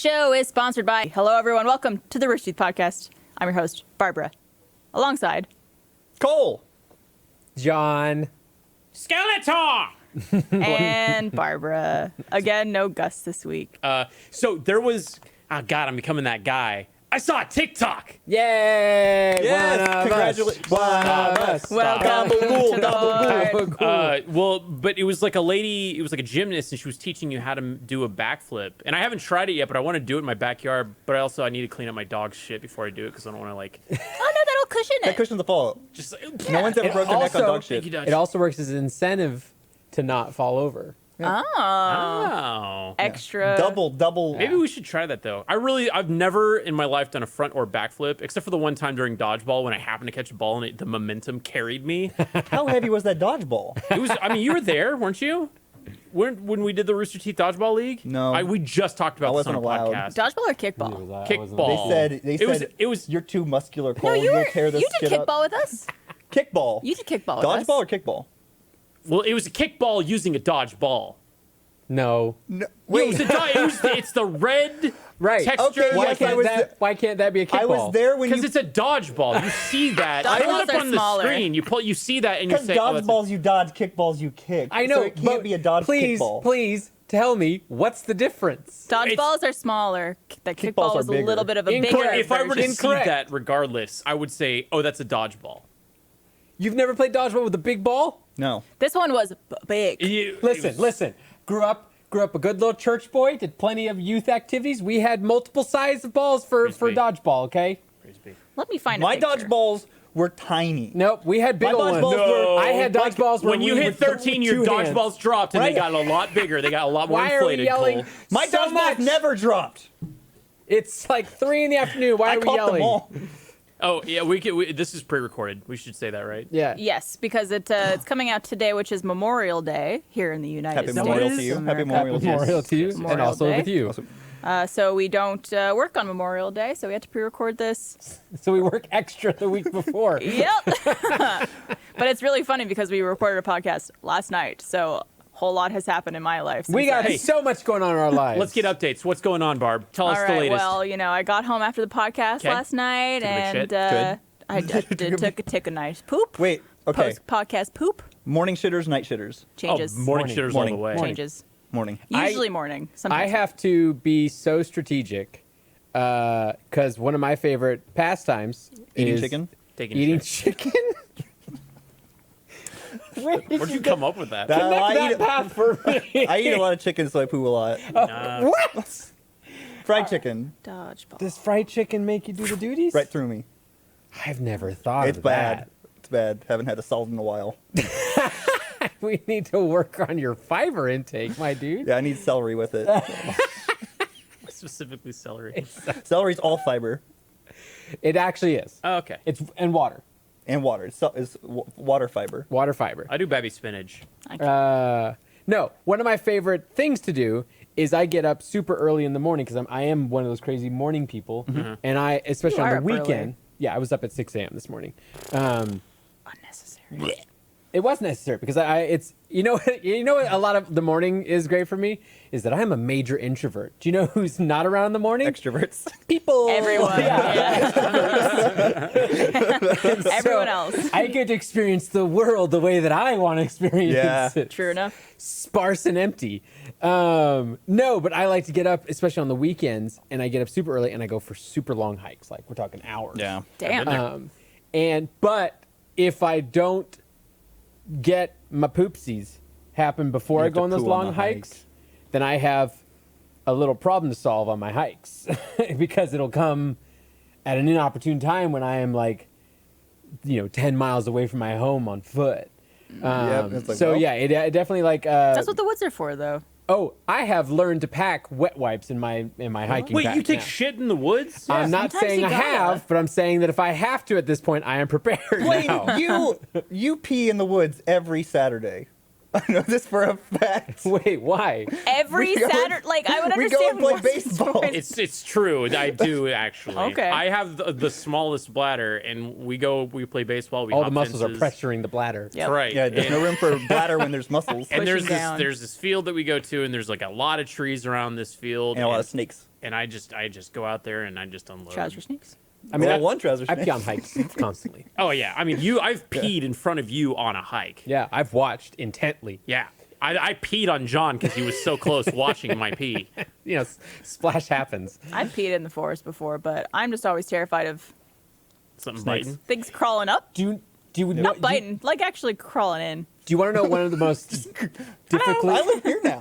show is sponsored by... Hello, everyone. Welcome to the Rooster Teeth podcast. I'm your host, Barbara. Alongside... Cole. John. Skeletor! and Barbara. Again, no Gus this week. So there was... Oh, God, I'm becoming that guy. I saw a TikTok. Yay! Yes, congratulations. One of us. Welcome Double to the cool. board. Well, but it was like a lady, it was like a gymnast, and she was teaching you how to do a backflip. And I haven't tried it yet, but I want to do it in my backyard. But I need to clean up my dog's shit before I do it, because I don't want to, like... Oh, no, that'll cushion That it. cushions the fall. Just No one's ever broken their neck on dog shit. It also works as an incentive to not fall over. Oh. Extra. Double. Maybe we should try that, though. I've never in my life done a front or backflip, except for the one time during dodgeball when I happened to catch a ball and the momentum carried me. How heavy was that dodgeball? It was. I mean, you were there, weren't you? When we did the Rooster Teeth Dodgeball League? No. We just talked about this on a wasn't allowed. podcast. Dodgeball or kickball? Kickball. They said It was you're too muscular, No, Cole. You'll tear this you did shit up. kickball with us. Kickball. You did kickball with us. Dodgeball or kickball? Well, it was a kickball using a dodgeball. No. No, Wait, it's the red Right. texture. Okay, yes, Why can't that be a kickball? I was there when Because you... it's a dodgeball. You see that. Dodgeballs Pull it up are on the smaller. screen. You see that and you Because say, oh, that's dodgeballs you dodge, kickballs you kick. I know, So it can't be a dodge kickball. Please tell me what's the difference. Dodgeballs are smaller. The Kickballs kickball are is a bigger. little bit of a Incorrect. bigger if I were to version. see Incorrect. that regardless, I would say, oh, that's a dodgeball. You've never played dodgeball with a big ball? No. This one was big. Listen. Grew up a good little church boy. Did plenty of youth activities. We had multiple sizes of balls for Praise be. dodgeball. Okay. Let me find My a picture. dodgeballs were tiny. Nope. We had big My old ones. dodgeballs were... I had dodgeballs where When you we hit would throw 13, with your two hands. dodgeballs dropped and Right. they got a lot bigger. They got a lot more Why are we inflated. yelling? Cole. My So dodgeballs much. never dropped. It's like 3 PM. Why I are we caught yelling? them all. Oh yeah, this is pre-recorded. We should say that, right? Yeah. Yes, because it's coming out today, which is Memorial Day here in the United Happy States. Memorial is to you. America. Happy Memorial to you. Memorial to you, Memorial and also Day. with you. So we don't work on Memorial Day, so we had to pre-record this. So we work extra the week before. Yep. But it's really funny because we recorded a podcast last night, so a whole lot has happened in my life. We since got then. so much going on in our lives. Let's get updates. What's going on, Barb? Tell us All the right. latest. Well, I got home after the podcast 'Kay. last night, Took a big and shit. Good. I took a nice poop. Wait, okay. Post podcast poop Morning shitters, night shitters. changes. Oh, morning shitters all the Morning. way. Changes. Morning. Usually morning. Sometimes I have to be so strategic because one of my favorite pastimes Eating is chicken? Taking Eating shit. chicken. Where'd you come up with that? That- I Connect eat- that path for me. I eat a lot of chicken, so I poo a lot. What? Fried chicken, dodgeball. Does fried chicken make you do the duties? right through me. I've never thought It's of bad. that. It's bad. Haven't had a salad in a while. We need to work on your fiber intake, my dude. Yeah, I need celery with it. Specifically celery. Celery's all fiber It actually is. Oh, okay. It's and water. and water. It's water fiber. Water fiber. I do baby spinach. No, one of my favorite things to do is I get up super early in the morning because I am one of those crazy morning people, and I especially You on are the up early. weekend. Yeah, I was up at 6 a.m. this morning. Unnecessary. It was necessary because it's you know what a lot of the morning is great for me is that I'm a major introvert. Do you know who's not around in the morning? Extroverts. People. Everyone. Yeah. Everyone else. I get to experience the world the way that I want to experience Yeah. it. True enough. Sparse and empty. No, but I like to get up, especially on the weekends, and I get up super early and I go for super long hikes. Like we're talking hours. Yeah. Damn. But if I don't get my poopsies happen before You I have go to on those poo on long the hikes, hike. then I have a little problem to solve on my hikes because it'll come at an inopportune time when I am like, 10 miles away from my home on foot. it's like, So well. yeah, it definitely like. That's what the woods are for, though. Oh, I have learned to pack wet wipes in my hiking Wait, pack you take now. shit in the woods? I'm not sometimes saying you I gotta. have, but I'm saying that if I have to at this point, I am prepared Wait, now. you pee in the woods every Saturday. I know this for a fact. Wait, why? Every We go- Saturday, like I would we go understand. and play more baseball. stories. It's true. I do actually. Okay. I have the smallest bladder, and we play baseball. We All the hop muscles fences. are pressuring the bladder. Yep. Right. Yeah, there's no room for bladder when there's muscles. And Pushing down. there's this field that we go to, and there's like a lot of trees around this field, And a lot of snakes. and I just go out there and I just unload. Trouser snakes. I mean, Well, one trouser I snake. pee on hikes constantly. Oh yeah, I mean I've peed in front of you on a hike. Yeah, I've watched intently. Yeah, I peed on John because he was so close watching my pee. You know, splash happens. I've peed in the forest before, but I'm just always terrified of Something Snakes. biting. things crawling up. Do you know? Not biting, like actually crawling in. Do you want to know one of the most difficult? I live here now.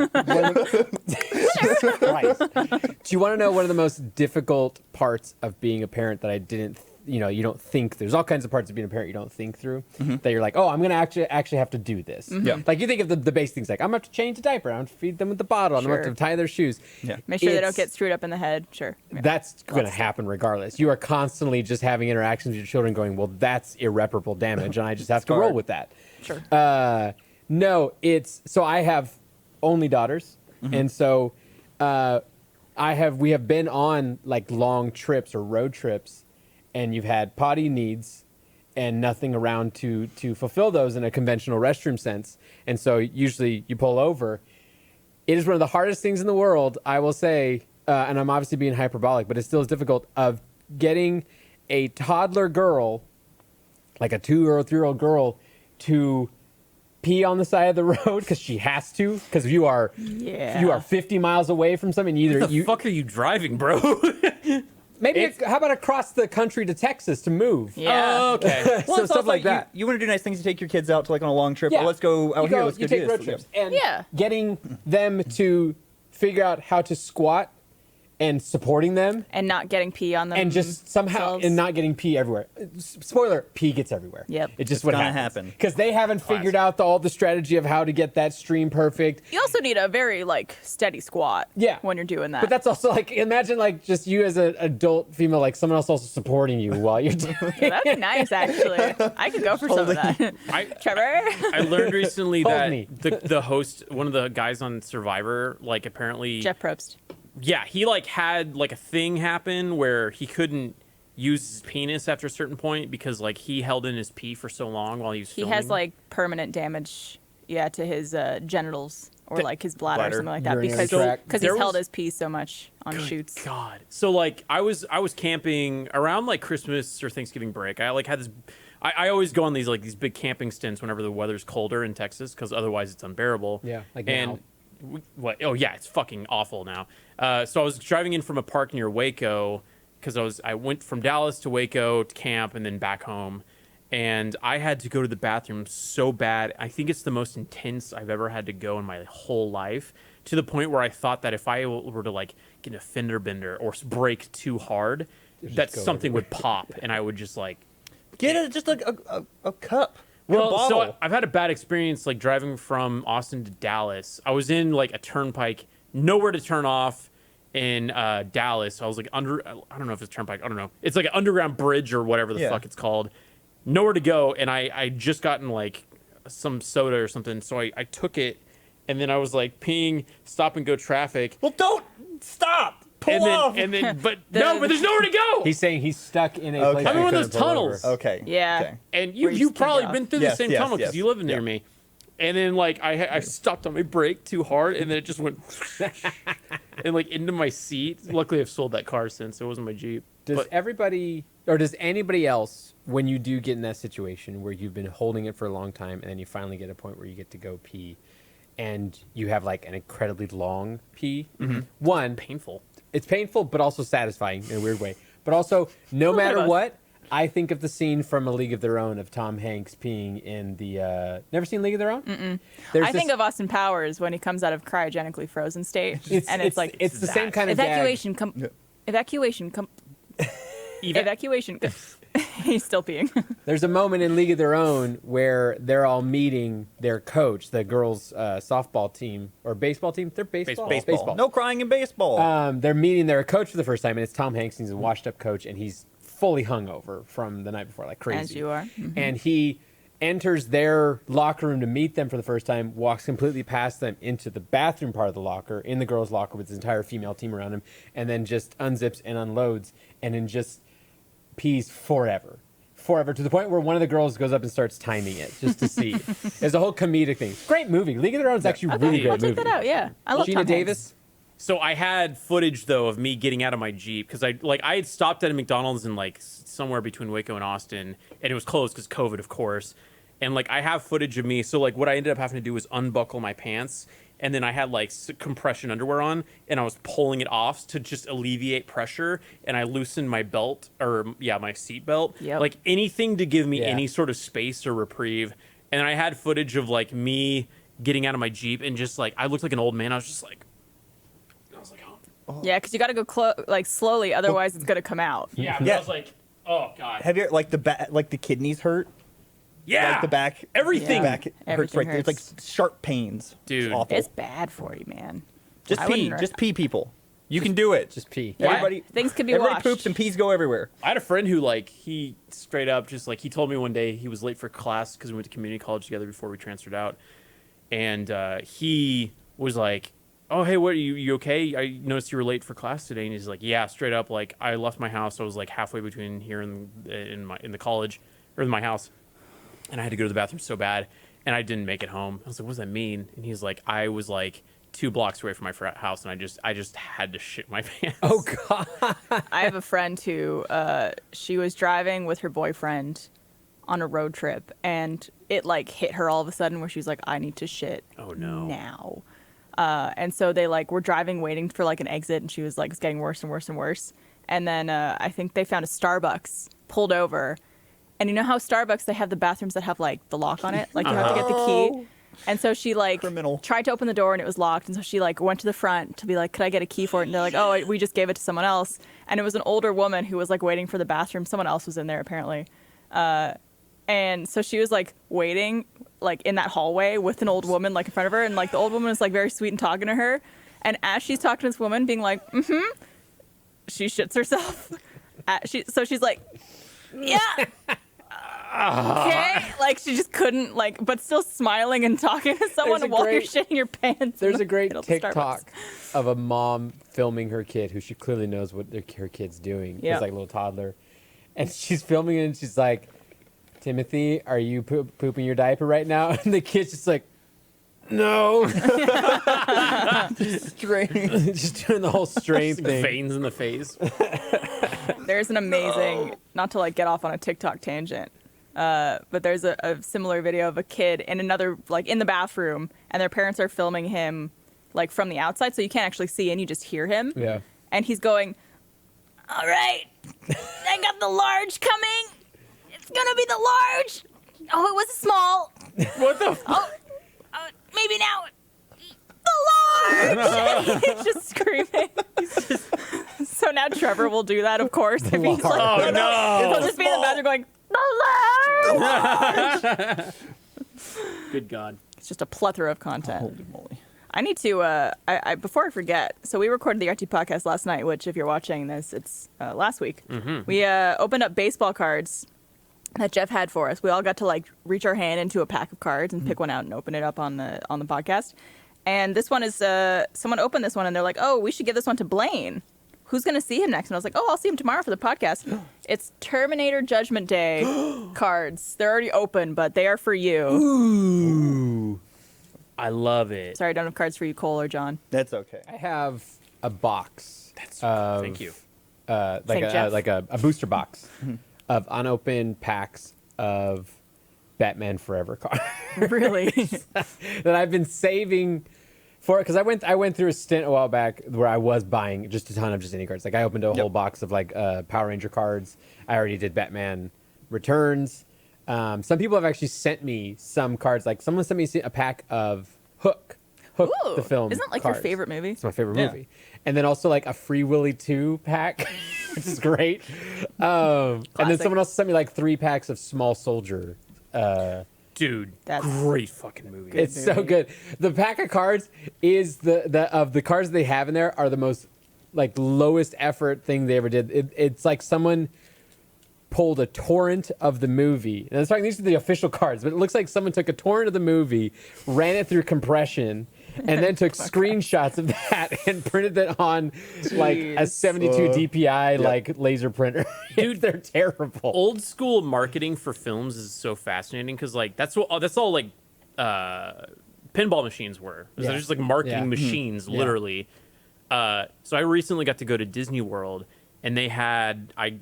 Christ. Do you want to know one of the most difficult parts of being a parent that I didn't, you don't think, there's all kinds of parts of being a parent you don't think through, that you're like, oh, I'm going to actually have to do this. Yeah. Like you think of the base things like, I'm going to have to change a diaper, I'm going to feed them with the bottle, I'm going to Sure. have to tie their shoes. Yeah. Make sure they don't It's- get screwed up in the head. Sure. Yeah. That's going to happen regardless. You are constantly just having interactions with your children going, well, that's irreparable damage, and I just have to roll hard. with that. Sure. No, so I have only daughters, and so we have been on like long trips or road trips, and you've had potty needs and nothing around to fulfill those in a conventional restroom sense, and so usually you pull over. It is one of the hardest things in the world, I will say, and I'm obviously being hyperbolic, but it still is difficult, of getting a toddler girl, like a 2 or 3-year-old girl, to pee on the side of the road because she has to, because you are 50 miles away from something. Either What the fuck are you driving, bro? how about across the country to Texas to move? Yeah. Oh, okay. Well, So it's stuff also like that. You want to do nice things. You take your kids out to like on a long trip. Yeah. Oh, let's go out You here. go- Let's you go take do road this. trips, and Yeah. getting them to figure out how to squat and supporting them, And not getting pee on them. and just somehow themselves. and not getting pee everywhere. Spoiler: pee gets everywhere. Yep. It's just It's what gonna happens happen. because they haven't figured out all the strategy of how to get that stream perfect. You also need a very like steady squat. Yeah. When you're doing that. But that's also like, imagine like just you as an adult female, like someone else also supporting you while you're doing That'd be nice, actually. I could go for some of that. Trevor. I learned recently Hold that me. the host, one of the guys on Survivor, like apparently, Jeff Probst. yeah, he like had like a thing happen where he couldn't use his penis after a certain point because like he held in his pee for so long while he was He filming. has like permanent damage, to his genitals or like his bladder, or Bladder. something like that Urinary because tract. he's There held was- his pee so much on shoots. God. So like I was camping around like Christmas or Thanksgiving break. I like had this. I always go on these big camping stints whenever the weather's colder in Texas because otherwise it's unbearable. Yeah, like and now. what? Oh yeah, it's fucking awful now. So I was driving in from a park near Waco because I went from Dallas to Waco to camp and then back home, and I had to go to the bathroom so bad. I think it's the most intense I've ever had to go in my whole life, to the point where I thought that if I were to like get a fender bender or brake too hard, that go something would pop and I would just like. Get just like a cup. Get a Well, bottle. so I've had a bad experience like driving from Austin to Dallas. I was in like a turnpike, nowhere to turn off in Dallas. I was like I don't know if it's turnpike. I don't know. It's like an underground bridge or whatever the Yeah. fuck it's called. Nowhere to go, and I just gotten like some soda or something, so I took it, and then I was like peeing, stop and go traffic, Well, don't stop. Pull off. and then but there's nowhere to go. He's saying he's stuck in a Okay. place. I'm where in he one of couldn't those pull tunnels. over. Okay. Yeah. Okay. And Where you you've just can't probably get been off. through Yes, the same yes, tunnel because yes. you live near Yeah. me. And then like I stopped on my brake too hard, and then it just went and like into my seat. Luckily, I've sold that car since it wasn't my Jeep. Does But everybody, or does anybody else, when you do get in that situation where you've been holding it for a long time and then you finally get a point where you get to go pee, and you have like an incredibly long pee? One, painful. it's painful, but also satisfying in a weird way. But also, no bit matter of both. what, I think of the scene from A League of Their Own of Tom Hanks peeing in the. Never seen League of Their Own? Mm-mm. I think of Austin Powers when he comes out of cryogenically frozen state, and it's like it's the same kind of evacuation. gag. Evacuation. Evacuation. He's still peeing. There's a moment in League of Their Own where they're all meeting their coach, the girls' softball team or baseball team. They're baseball. Baseball. No crying in baseball. They're meeting their coach for the first time, and it's Tom Hanks. And he's a washed-up coach, and he's fully hungover from the night before, like crazy. As you are. And he enters their locker room to meet them for the first time, walks completely past them into the bathroom part of the locker, in the girls' locker with his entire female team around him, and then just unzips and unloads, and then just pees forever, to the point where one of the girls goes up and starts timing it just to see. It's a whole comedic thing. Great movie. League of Their Own is actually really great I'll movie. check that out. Yeah, I love Gina Tom Davis. Hanks. So I had footage though of me getting out of my Jeep because I had stopped at a McDonald's in like somewhere between Waco and Austin, and it was closed because COVID, of course. And like I have footage of me. So like what I ended up having to do was unbuckle my pants, and then I had like compression underwear on, and I was pulling it off to just alleviate pressure, and I loosened my belt my seat belt, Yep. like anything to give me Yeah. any sort of space or reprieve. And then I had footage of like me getting out of my Jeep and just like I looked like an old man. I was like, oh. Yeah, because you got to go like slowly, otherwise it's gonna come out. Yeah, but Yeah. I was like, oh god. Have you like the kidneys hurt? Yeah, Like the back, everything. The back hurts Everything right there. It's like hurts. sharp pains. Dude. It's awful. It's bad for you, man. Just I pee. wouldn't Just pee, people. You can do it. Just pee. Yeah. Everybody, Things could be everybody washed. poops and pees go everywhere. I had a friend who like he straight up just like he told me one day he was late for class because we went to community college together before we transferred out, and he was like, "Oh hey, what are you okay? I noticed you were late for class today." And he's like, "Yeah, straight up. Like I left my house. I was like halfway between here and in the college or in my house, and I had to go to the bathroom so bad, and I didn't make it home." I was like, "What does that mean?" And he's like, "I was like 2 blocks away from my house, and I just had to shit my pants." Oh God. I have a friend who she was driving with her boyfriend on a road trip, and it like hit her all of a sudden where she was like, I need to shit Oh, no. now. And so they like were driving waiting for like an exit, and she was like, it's getting worse and worse and worse. And then I think they found a Starbucks, pulled over, and you know how Starbucks, they have the bathrooms that have like the lock on it, like you have to get the key. And so she like Criminal. tried to open the door and it was locked, and so she like went to the front to be like, could I get a key for it? And they're like, oh, we just gave it to someone else. And it was an older woman who was like waiting for the bathroom. Someone else was in there apparently. And so she was like waiting like in that hallway with an old woman like in front of her, and like the old woman was like very sweet and talking to her. And as she's talking to this woman, being like, she shits herself. So she's like, yeah. Okay, like she just couldn't like, but still smiling and talking to someone There's a while you're great- shitting your pants. There's in the a great middle of the TikTok Starbucks. of a mom filming her kid, who she clearly knows what her kid's doing. Yeah. It's like a little toddler, and she's filming it, and she's like, "Timothy, are you pooping your diaper right now?" And the kid's just like, "No," Straining. just doing the whole strain thing. Veins in the face. There's an amazing, not to like get off on a TikTok tangent, but there's a similar video of a kid in another, like in the bathroom, and their parents are filming him like from the outside, so you can't actually see and you just hear him. Yeah. And he's going, all right, I got the large coming. It's gonna be the large. Oh, it was a small. What the? Oh, maybe now. The large. He's just screaming. So now Trevor will do that, of course. If he's like, Oh no! he'll just be in the bathroom going, the large. Good God. It's just a plethora of content. Holy moly. I need to, I before I forget, so we recorded the RT podcast last night, which if you're watching this, it's last week. Mm-hmm. We opened up baseball cards that Jeff had for us. We all got to like reach our hand into a pack of cards and pick one out and open it up on the podcast. And this one is, someone opened this one and they're like, oh, we should give this one to Blaine. Who's going to see him next? And I was like, oh, I'll see him tomorrow for the podcast. It's Terminator Judgment Day cards. They're already open, but they are for you. Ooh. I love it. Sorry, I don't have cards for you, Cole or John. That's okay. I have a box. That's of, thank you. Like Thank Jeff. a booster box of unopened packs of Batman Forever cards Really? that I've been saving for, because I went through a stint a while back where I was buying just a ton of just any cards. Like I opened a whole box of like Power Ranger cards. I already did Batman Returns. Some people have actually sent me some cards. Like someone sent me a pack of Hook Ooh, the film. Isn't that like cards. your favorite movie? It's my favorite Yeah. movie. And then also like a Free Willy 2 pack, which is great. And then Classic. someone else sent me like 3 packs of Small Soldier. Dude, That's- great fucking movie. It's so movie. good. The pack of cards is the cards they have in there are the most like lowest effort thing they ever did. It's like someone pulled a torrent of the movie. And these are the official cards, but it looks like someone took a torrent of the movie, ran it through compression, and then took screenshots of that and printed it on like a 72 DPI like laser printer. Dude, they're terrible. Old school marketing for films is so fascinating because like that's all like pinball machines were. Yeah. They're just like marketing machines, literally. So I recently got to go to Disney World, and I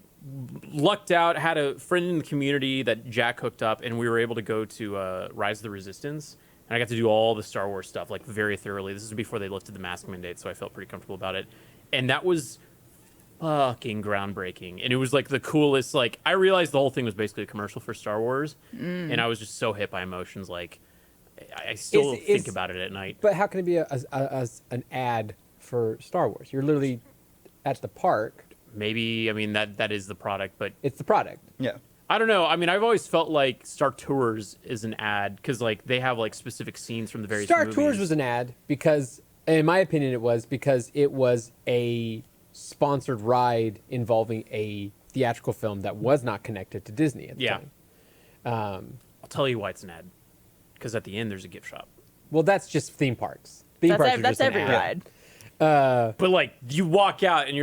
lucked out, had a friend in the community that Jack hooked up, and we were able to go to Rise of the Resistance. And I got to do all the Star Wars stuff like very thoroughly. This is before they lifted the mask mandate, so I felt pretty comfortable about it. And that was fucking groundbreaking. And it was like the coolest. Like I realized the whole thing was basically a commercial for Star Wars, and I was just so hit by emotions. Like I still think about it at night. But how can it be an ad for Star Wars? You're literally at the park. Maybe, I mean, that is the product, but It's the product. Yeah. I don't know. I mean, I've always felt like Star Tours is an ad because like they have like specific scenes from the various Star movies. Tours was an ad because, in my opinion, it was a sponsored ride involving a theatrical film that was not connected to Disney at the time. I'll tell you why it's an ad. Because at the end, there's a gift shop. Well, that's just theme parks. Theme parks are That's just an every ad. ride. But like you walk out and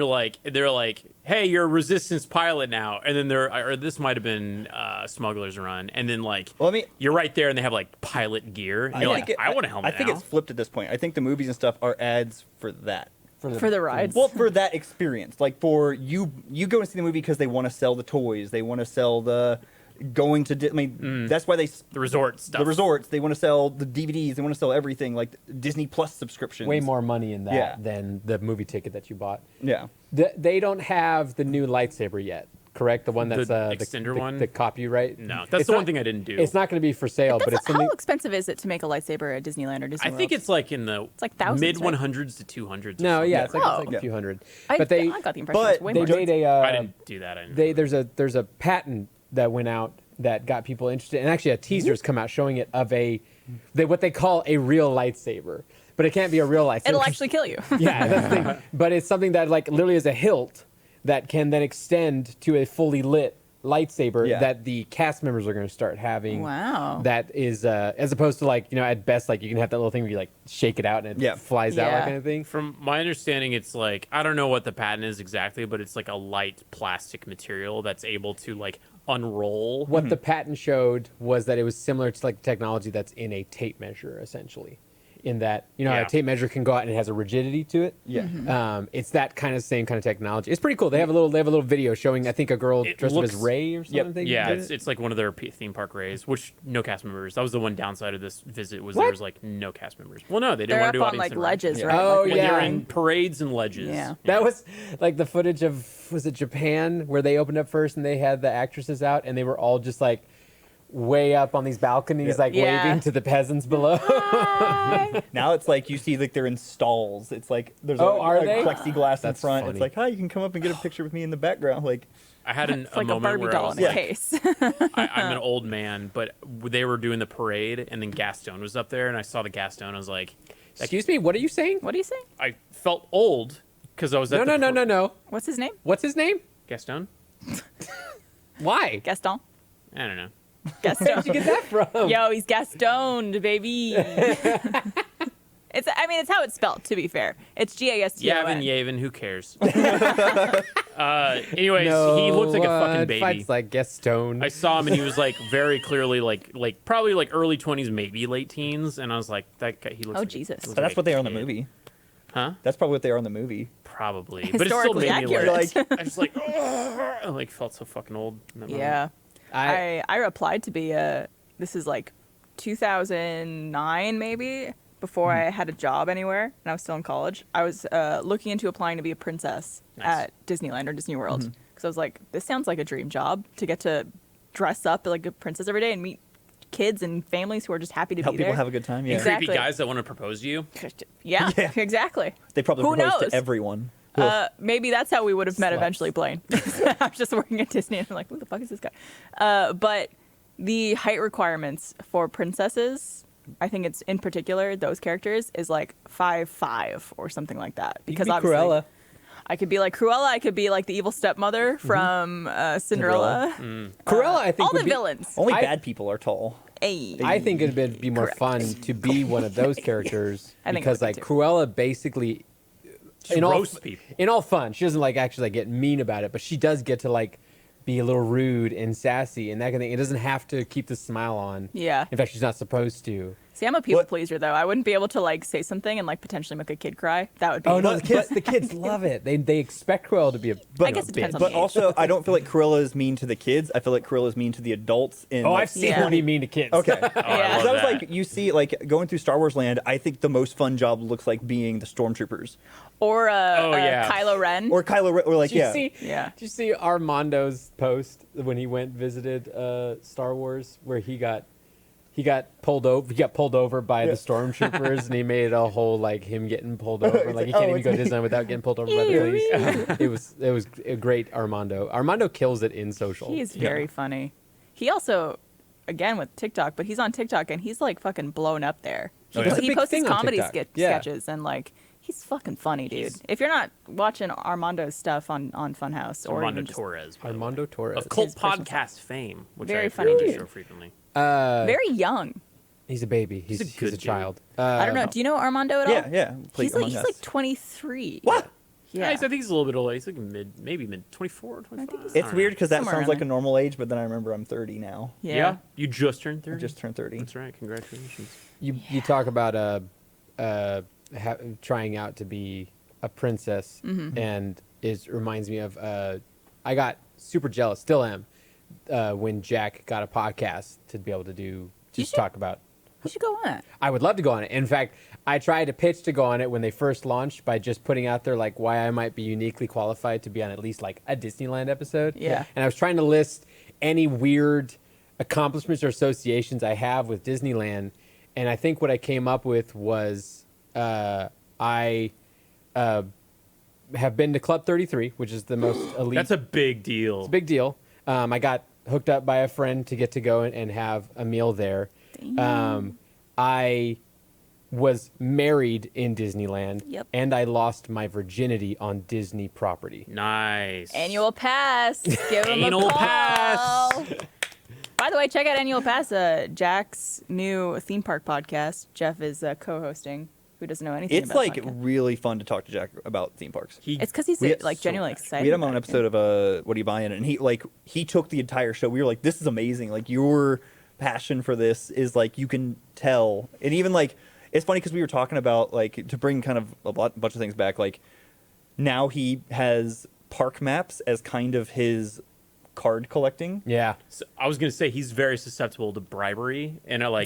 they're like, hey, you're a Resistance pilot now. And then or this might have been Smuggler's Run. And then like, Well, I mean, you're right there and they have like pilot gear. And you're like, I want a helmet I think now. it's flipped at this point. I think the movies and stuff are ads for that. For the rides. Well, for that experience, like for you go and see the movie because they want to sell the toys, they want to sell the going to. I mean, that's why the resort stuff. The resorts, they want to sell the DVDs, they want to sell everything, like Disney Plus subscriptions. Way more money in that Yeah. than the movie ticket that you bought. Yeah. They don't have the new lightsaber yet, correct? The one that's The extender one? the copyright. No, that's It's the not- one thing I didn't do. It's not going to be for sale, but it's something. How expensive is it to make a lightsaber at Disneyland or Disney I World? think it's like in the like thousands, mid right? 100s to 200s. or No, something. yeah, it's like Oh. a few hundred. I But they got the impression it's way they more. made a. I didn't do that. I didn't. There's a patent that went out that got people interested, and actually a teaser's come out showing it of what they call a real lightsaber, but it can't be a real lightsaber. It'll actually kill you. Yeah, that's the thing. But it's something that like literally is a hilt that can then extend to a fully lit lightsaber Yeah. that the cast members are going to start having. Wow. That is as opposed to like at best like you can have that little thing where you like shake it out and it flies out, that Yeah. kind of thing. From my understanding, it's like I don't know what the patent is exactly, but it's like a light plastic material that's able to like unroll. What the patent showed was that it was similar to like technology that's in a tape measure, essentially. In that, how Yeah. a tape measure can go out and it has a rigidity to it. Yeah. It's that same kind of technology. It's pretty cool. They have a little video showing, I think, a girl It dressed up as looks- Rey or something. Yeah, did it. it's like one of their theme park rays, which no cast members. That was the one downside of this visit was there What? was like no cast members. Well, no, they didn't They're want up to do on audience like interaction. ledges, Yeah. right? Oh, Like, When yeah. they're in parades and ledges. Yeah. That was like the footage of, was it Japan, where they opened up first and they had the actresses out and they were all just like way up on these balconies, Yeah. like Yeah. waving to the peasants below. Now it's like you see like they're in stalls. It's like there's Are a they? plexiglass in That's front. funny. It's like, hi, you can come up and get a picture with me in the background. Like, I had It's a like a moment Barbie where I doll was in a like, case. I'm an old man, but they were doing the parade, and then Gaston was up there, and I saw the Gaston. I was like, Excuse me, what are you saying? What do you say? I felt old because I was at No. What's his name? What's his name? Gaston? Why? Gaston. I don't know. Gaston. Where'd you get that from? Yo, he's Gastoned, baby. It's how it's spelled, to be fair. It's Gaston. Yavin, Yavin, who cares? Anyways, he looks like a fucking baby. Fights like Gaston. I saw him and he was like very clearly like probably like early 20s, maybe late teens, and I was like, that guy, he looks. Oh, like, Jesus. looks but that's like what they a are in the kid. movie. Huh? That's probably what they are in the movie. Probably, but it still Historically made me accurate. like, I just like, I like felt so fucking old. In that moment. Yeah. I- I applied to be this is like 2009 maybe, before I had a job anywhere and I was still in college. I was looking into applying to be a princess Nice. at Disneyland or Disney World because I was like, this sounds like a dream job to get to dress up like a princess every day and meet kids and families who are just happy to Help be people there. have a good time. Yeah. Exactly. Creepy guys that want to propose to you. Yeah, Yeah. exactly. They probably Who propose knows? to everyone. Maybe that's how we would have met Sluts. eventually, Blaine. I was just working at Disney and I'm like, who the fuck is this guy? But the height requirements for princesses, I think it's in particular, those characters, is like 5'5" or something like that. You Because could be obviously, Cruella. I could be like Cruella. I could be like the evil stepmother from Cinderella. Cruella, I think All would the be, villains. Only I- bad people are tall. Hey. I think it'd be more Correct. fun to be one of those characters I think it because would be like too. Cruella basically She roasts people. in all fun. She doesn't like actually like get mean about it, but she does get to like be a little rude and sassy and that kind of thing. It doesn't have to keep the smile on. Yeah. In fact, she's not supposed to. See, I'm a people What- pleaser though. I wouldn't be able to like say something and like potentially make a kid cry. That would be. Oh no, the kids love it. They expect Cruella to be a. I guess it depends on But the age. also, I don't feel like Cruella is mean to the kids. I feel like Cruella is mean to the adults. In, Oh, like, I've seen Yeah. her be mean to kids. Okay. Yeah. Because I was love like, that. you see, like going through Star Wars Land, I think the most fun job looks like being the stormtroopers Or yeah. Kylo Ren. or Kylo Ren, or like Did you yeah. see? Yeah. Did you see Armando's post when he went visited Star Wars, where he got pulled over? He got pulled over by the stormtroopers, and he made a whole like him getting pulled over. It's Like he like, can't oh, even go to it's me. Disneyland without getting pulled over by the police. It was a great Armando. Armando kills it in social. He is very funny. He also, again with TikTok, but he's on TikTok and he's like fucking blown up there. Oh, yeah? It's a He big posts his thing on comedy TikTok. Yeah. sketches and like he's fucking funny, dude. If you're not watching Armando's stuff on Funhouse or Armando even just Torres. by the way. Armando Torres. Of cult His personal podcast fame, which Very I funny frequently dude. show frequently. very young. He's a baby. He's a a good dude. child. I don't know. Do you know Armando at all? Yeah. He's Among like Us. 23. What? Yeah. I think he's a little bit older. He's like maybe mid 24, 25. he's- It's weird because that Somewhere sounds in like there. a normal age, but then I remember I'm 30 now. Yeah. You just turned I 30. just turned 30. That's right. Congratulations. You talk about trying out to be a princess, and it reminds me of I got super jealous, still am, when Jack got a podcast to be able to do just should- talk about. You should go on it. I would love to go on it. In fact, I tried to pitch to go on it when they first launched by just putting out there like why I might be uniquely qualified to be on at least like a Disneyland episode. Yeah. And I was trying to list any weird accomplishments or associations I have with Disneyland, and I think what I came up with was I have been to Club 33, which is the most elite. That's a big deal. It's a big deal. I got hooked up by a friend to get to go and have a meal there. I was married in Disneyland, Yep. and I lost my virginity on Disney property. Nice. Annual Pass. Give him Anal a call. Pass. By the way, check out Annual Pass, Jack's new theme park podcast. Jeff is co-hosting. Who doesn't know anything It's about like podcasts. really fun to talk to Jack about theme parks. It's because he's we had like so genuinely much. excited. We had him on about an it, episode of What Are You Buying? And he took the entire show. We were like, this is amazing. Like your passion for this is like you can tell. And even like it's funny because we were talking about like to bring kind of a bunch of things back. Like now he has park maps as kind of his card collecting. Yeah. So I was gonna say he's very susceptible to bribery, and I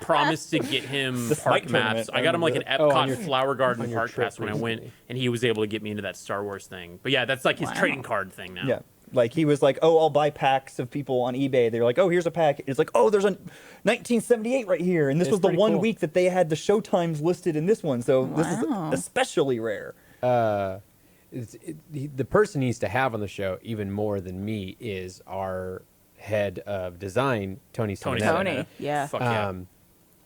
promised to get him The park Smite maps. tournament, I got him like an remember Epcot on your- Flower Garden on your park trip pass when I went, recently. and he was able to get me into that Star Wars thing. But yeah, that's like his Wow. trading card thing now. Yeah. Like he was like, oh, I'll buy packs of people on eBay. They're like, oh, here's a pack. It's like, oh, there's a 1978 right here, and this It's was the pretty one cool. week that they had the show times listed in this one. So this Wow. is especially rare. The person needs to have on the show even more than me is our head of design, Tony Tony. Sonetta. Tony, yeah. Fuck yeah.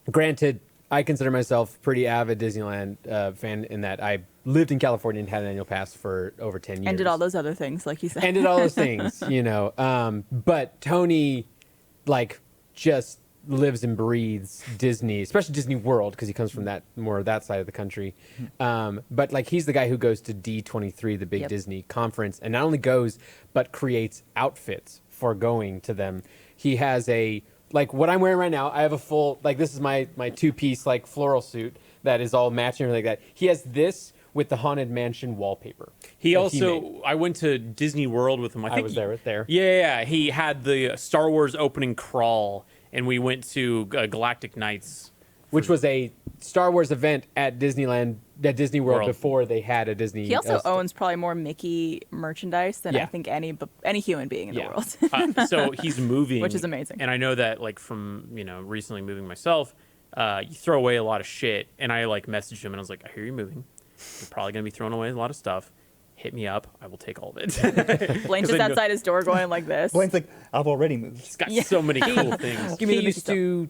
Granted, I consider myself pretty avid Disneyland fan in that I lived in California and had an annual pass for over 10 years. And did all those other things, like you said. And did all those things, you know. But Tony, like, just lives and breathes Disney, especially Disney World, because he comes from that more of that side of the country. But like, he's the guy who goes to D23, the big Yep. Disney conference, and not only goes but creates outfits for going to them. He has a like what I'm wearing right now. I have a full like this is my two-piece like floral suit that is all matching and everything like that. He has this with the Haunted Mansion wallpaper. He that also, made. I went to Disney World with him. I think was there with there. Yeah. He had the Star Wars opening crawl, and we went to Galactic Nights. Which was a Star Wars event at Disneyland, at Disney World, World. before they had a Disney. He also st- owns probably more Mickey merchandise than Yeah. I think any human being in Yeah. the world. So he's moving, Which is amazing. And I know that, like, from recently moving myself, you throw away a lot of shit. And I like messaged him, and I was like, I hear you moving. You're probably gonna be throwing away a lot of stuff. Hit me up. I will take all of it. Blaine's 'Cause just I know- outside his door going like this. Blaine's like, I've already moved. He's got so many cool things. he Mickey used stuff. to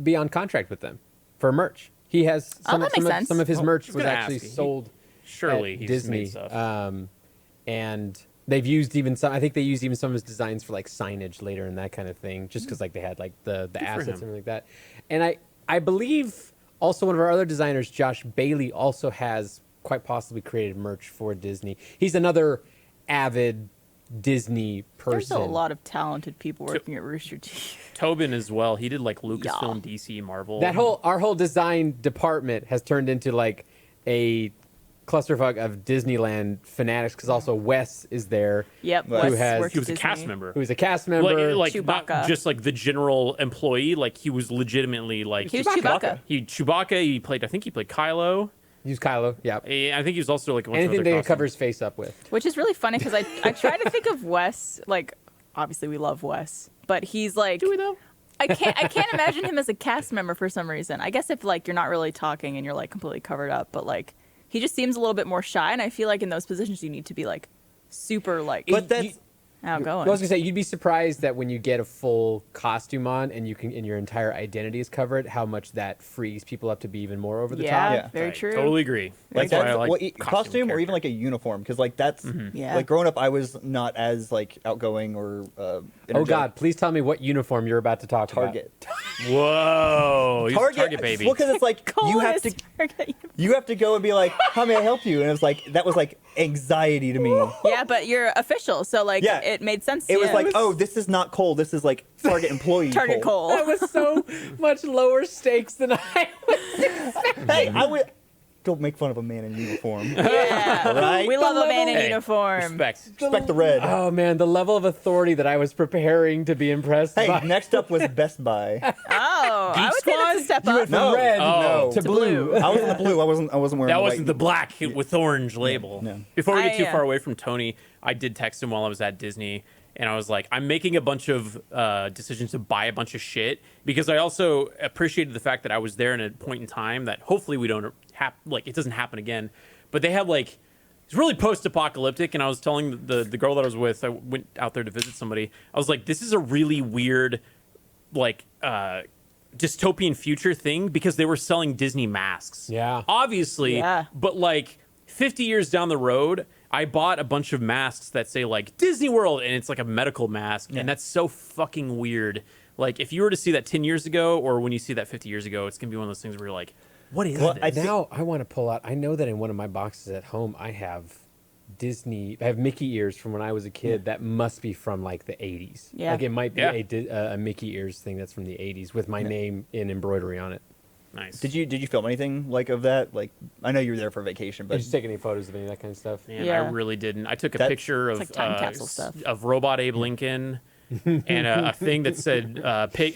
be on contract with them for merch. He has Oh, that makes sense. some of his merch I was was gonna actually ask you. sold. Surely at he's Disney. made stuff. And they've used even some. I think they used even some of his designs for like signage later and that kind of thing, just because like they had like the assets and him. everything like that. And I believe also one of our other designers, Josh Bailey, also has quite possibly created merch for Disney. He's another avid Disney person. There's a lot of talented people working at Rooster Teeth. Tobin as well. He did like Lucasfilm, DC, Marvel. Our whole design department has turned into like a clusterfuck of Disneyland fanatics, because also Wes is there. Yep, Who Wes has- works he was a at cast Disney. member. Who's a cast member. Like Chewbacca. not just like the general employee. Like he was legitimately like He was Chewbacca. Chewbacca. He played. I think he played Kylo. Use Kylo. Yeah. I think he was also like a bunch Anything of they other can cover costumes. his face up with. Which is really funny because I try to think of Wes, like, obviously we love Wes, but he's like, Do we though? I can't imagine him as a cast member for some reason. I guess if like you're not really talking and you're like completely covered up, but like he just seems a little bit more shy, and I feel like in those positions you need to be like super like But that's outgoing. I was gonna say, you'd be surprised that when you get a full costume on and your entire identity is covered, how much that frees people up to be even more over the yeah, top. Yeah. very I true. Totally agree. like That's why I that's like what, costume or even like a uniform, because like that's Yeah. like growing up I was not as like outgoing or Oh energetic. God! Please tell me what uniform you're about to talk Target. Whoa, he's a Target baby. Well, because it's like Cole you have is to Target. you have to go and be like, how may I help you? And it was like that was like anxiety to me. Yeah, but you're official, so like Yeah. it made sense. To It was you. like, oh, this is not Cole. This is like Target employee. Target Cole. That was so much lower stakes than I. Hey, I would don't make fun of a man in uniform. Yeah, Right? we love a man in Hey, uniform. Respect. Respect the red. Oh man, the level of authority that I was preparing to be impressed Hey, by. next up was Best Buy. Oh, I Geek would say that's a Squad? step You up. went from No. red Oh. to blue. I was in the blue. I wasn't wearing. That the wasn't the white. black with orange label. no. Before we get too I, far away from Tony, I did text him while I was at Disney, and I was like, I'm making a bunch of decisions to buy a bunch of shit, because I also appreciated the fact that I was there in a point in time that hopefully we don't it doesn't happen again. But they had like, it's really post-apocalyptic, and I was telling the girl that I was with, I went out there to visit somebody, I was like, this is a really weird like dystopian future thing, because they were selling Disney masks. Yeah. Obviously, Yeah. but like 50 years down the road, I bought a bunch of masks that say like Disney World, and it's like a medical mask, Yeah. and that's so fucking weird. Like if you were to see that 10 years ago, or when you see that 50 years ago, it's gonna be one of those things where you're like, what is Well, this? I think- Now I want to pull out. I know that in one of my boxes at home, I have Mickey ears from when I was a kid. That must be from like the 80s. Yeah. Like it might be Yeah. a Mickey ears thing that's from the 80s with my name in embroidery on it. Nice. Did you film anything like of that? Like I know you were there for vacation, but Did you take any photos of any of that kind of stuff? Man, Yeah. I really didn't. I took a That- picture of It's like time capsule stuff. of Robot Abe Lincoln and a thing that said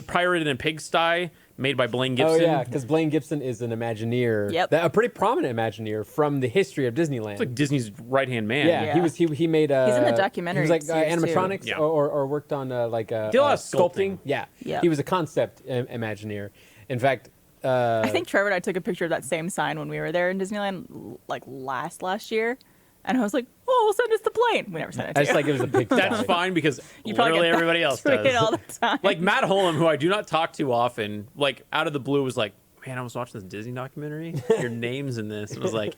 "Pirated in a Pigsty," made by Blaine Oh Gibson. yeah, because Blaine Gibson is an Imagineer. Yep. A pretty prominent Imagineer from the history of Disneyland. It's like Disney's right hand man. yeah, Yeah. he made. He's in the documentary He was like series, too. animatronics Yeah. or worked on like Did a lot of sculpting. Yeah, Yeah. He was a concept Imagineer. In fact, I think Trevor and I took a picture of that same sign when we were there in Disneyland like last year, and I was like, "Oh, we'll send us the plane." We never sent it to I just you. like it was a big. That's fine, because You probably literally get everybody else tweeted does. all the time. Like Matt Holm, who I do not talk to often, like out of the blue was like, "Man, I was watching this Disney documentary. Your name's in this." And I was like,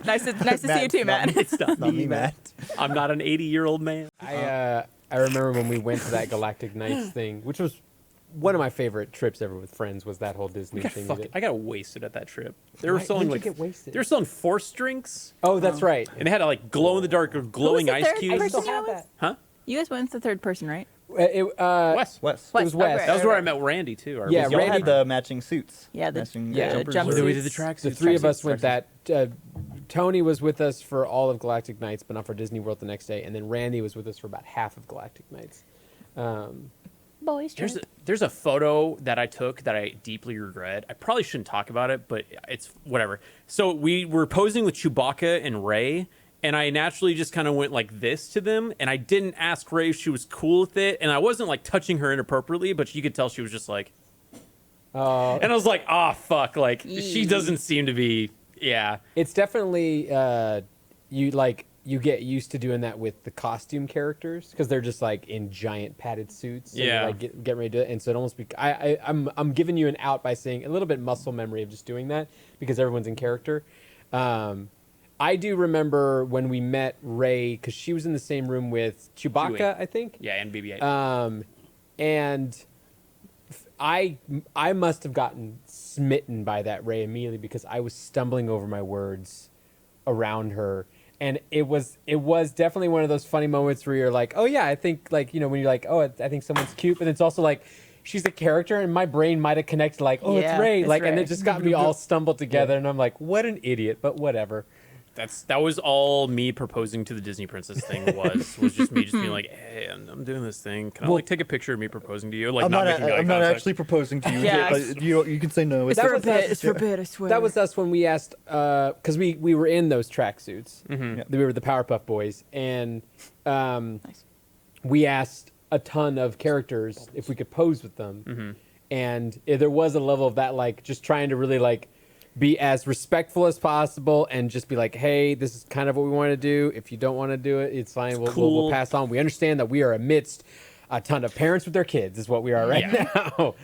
nice to see you too, Matt, Matt. "It's not not me, me, Matt. Matt. I'm not an 80-year-old man." I remember when we went to that Galactic Nights thing, which was one of my favorite trips ever with friends. Was that whole Disney thing? we did. I got wasted at that trip. They were Why- selling when'd you like get wasted? they were selling force drinks, Oh, that's right. and they had like glow in the dark or glowing the ice third cubes. person? You went with? Huh? You guys went with the third person, right? Wes. Wes. It was Wes. Okay. That was where I met Randy too. our Yeah, business Y'all Randy- had the matching suits. Yeah, the matching yeah, jumpers. jumpsuits. we did the track The suits, three track of us suits, went track that. Tony was with us for all of Galactic Nights, but not for Disney World the next day. And then Randy was with us for about half of Galactic Nights. Boys, There's a photo that I took that I deeply regret. I probably shouldn't talk about it, but it's whatever. So we were posing with Chewbacca and Rey, and I naturally just kind of went like this to them, and I didn't ask Rey if she was cool with it, and I wasn't like touching her inappropriately, but you could tell she was just like, and I was like, ah, fuck, like she doesn't seem to be, yeah. It's definitely you get used to doing that with the costume characters because they're just like in giant padded suits. And Yeah. they're, like getting ready to do it, and so it almost I'm giving you an out by saying a little bit muscle memory of just doing that because everyone's in character. I do remember when we met Ray, because she was in the same room with Chewbacca, Chewie. I think. Yeah, and BB-8. And I must have gotten smitten by that Ray immediately because I was stumbling over my words around her. And it was definitely one of those funny moments where you're like, oh yeah, I think like, when you're like, oh, I think someone's cute, but it's also like, she's a character, and my brain might have connected like, oh, Yeah, it's Ray. it's Like, Ray. and it just got me all stumbled together, and I'm like, what an idiot, but whatever. That was all me proposing to the Disney princess thing was just me just being like, hey, I'm doing this thing. Can I like take a picture of me proposing to you? Like I'm not making eye I'm not contact? actually proposing to you. Yeah. You can say no. It's That For a was bit. us. It's for a bit, I swear. That was us when we asked, because we were in those tracksuits. Mm-hmm. Yeah. We were the Powerpuff Boys, and Nice. we asked a ton of characters if we could pose with them. Mm-hmm. And there was a level of that, like, just trying to really, like, be as respectful as possible and just be like, hey, this is kind of what we want to do. If you don't want to do it, it's fine. We'll cool. pass on. We understand that we are amidst a ton of parents with their kids is what we are right now.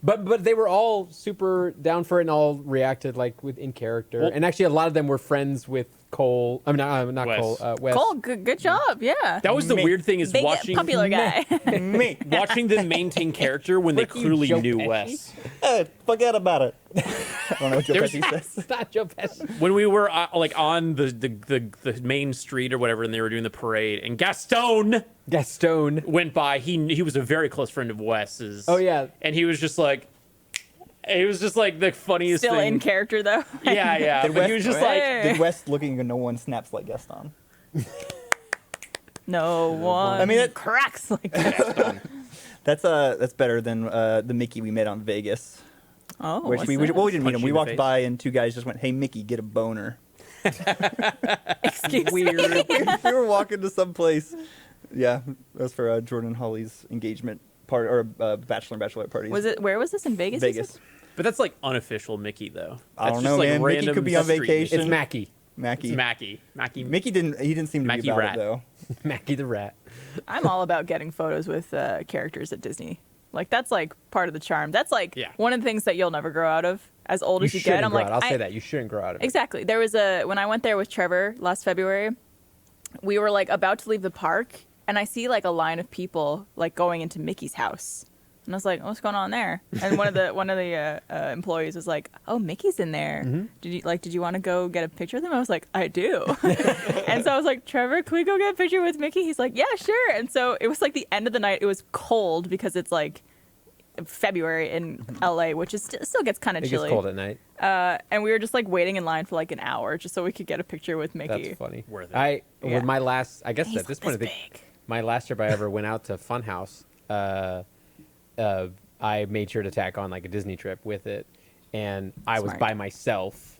But they were all super down for it and all reacted like in character. Well- and actually, a lot of them were friends with Cole. I mean, not Wes. Cole. Wes. Cole, good job. Yeah. That was the Me. weird thing is Big watching popular guy. me. watching them maintain character when they Fuck you, clearly Joe knew Pesci. Wes. Forget about it. I don't know what Joe There's- Pesci says. It's not Joe Pesci. When we were like on the main street or whatever, and they were doing the parade, and Gaston Gaston. went by. He was a very close friend of Wes's. Oh, yeah. and he was just like the funniest Still thing. in character, though. Yeah. Did But he was just like, Hey. Did West looking and no one snaps like Gaston? No one I mean, it- cracks like that. That's better than the Mickey we met on Vegas. Oh, Which what's we that? didn't meet Punch him. you We in the walked face. by and two guys just went, "Hey Mickey, get a boner." Excuse me. weird. We were walking to some place. Yeah, that was for Jordan and Holly's engagement party or bachelor and bachelorette parties. Was it? Where was this in Vegas? you Vegas? said? But that's like unofficial Mickey though. I That's don't just, know, like, man. Mickey random could be on street vacation. It's Mackie. Mackie. It's Mackie. Mickey didn't seem to Mackie be about Rat. it though. Mackie the Rat. I'm all about getting photos with characters at Disney. Like that's like part of the charm. That's like Yeah. one of the things that you'll never grow out of. As old as you shouldn't get, I'm grow like, out. I'll say that. You shouldn't grow out of it. Exactly. There was when I went there with Trevor last February, we were like about to leave the park, and I see like a line of people like going into Mickey's house, and I was like, "What's going on there?" And one of the employees was like, "Oh, Mickey's in there. Mm-hmm. Did you want to go get a picture with him?" I was like, "I do." And so I was like, "Trevor, can we go get a picture with Mickey?" He's like, "Yeah, sure." And so it was like the end of the night. It was cold because it's like February in LA, which is still gets kind of It chilly. gets cold at night. And we were just like waiting in line for like an hour just so we could get a picture with Mickey. That's funny. Worth it. I Yeah. with my last, I guess He's at this like point, I this think big. my last trip I ever went out to Funhouse, I made sure to tack on like a Disney trip with it, and I was Smart. by myself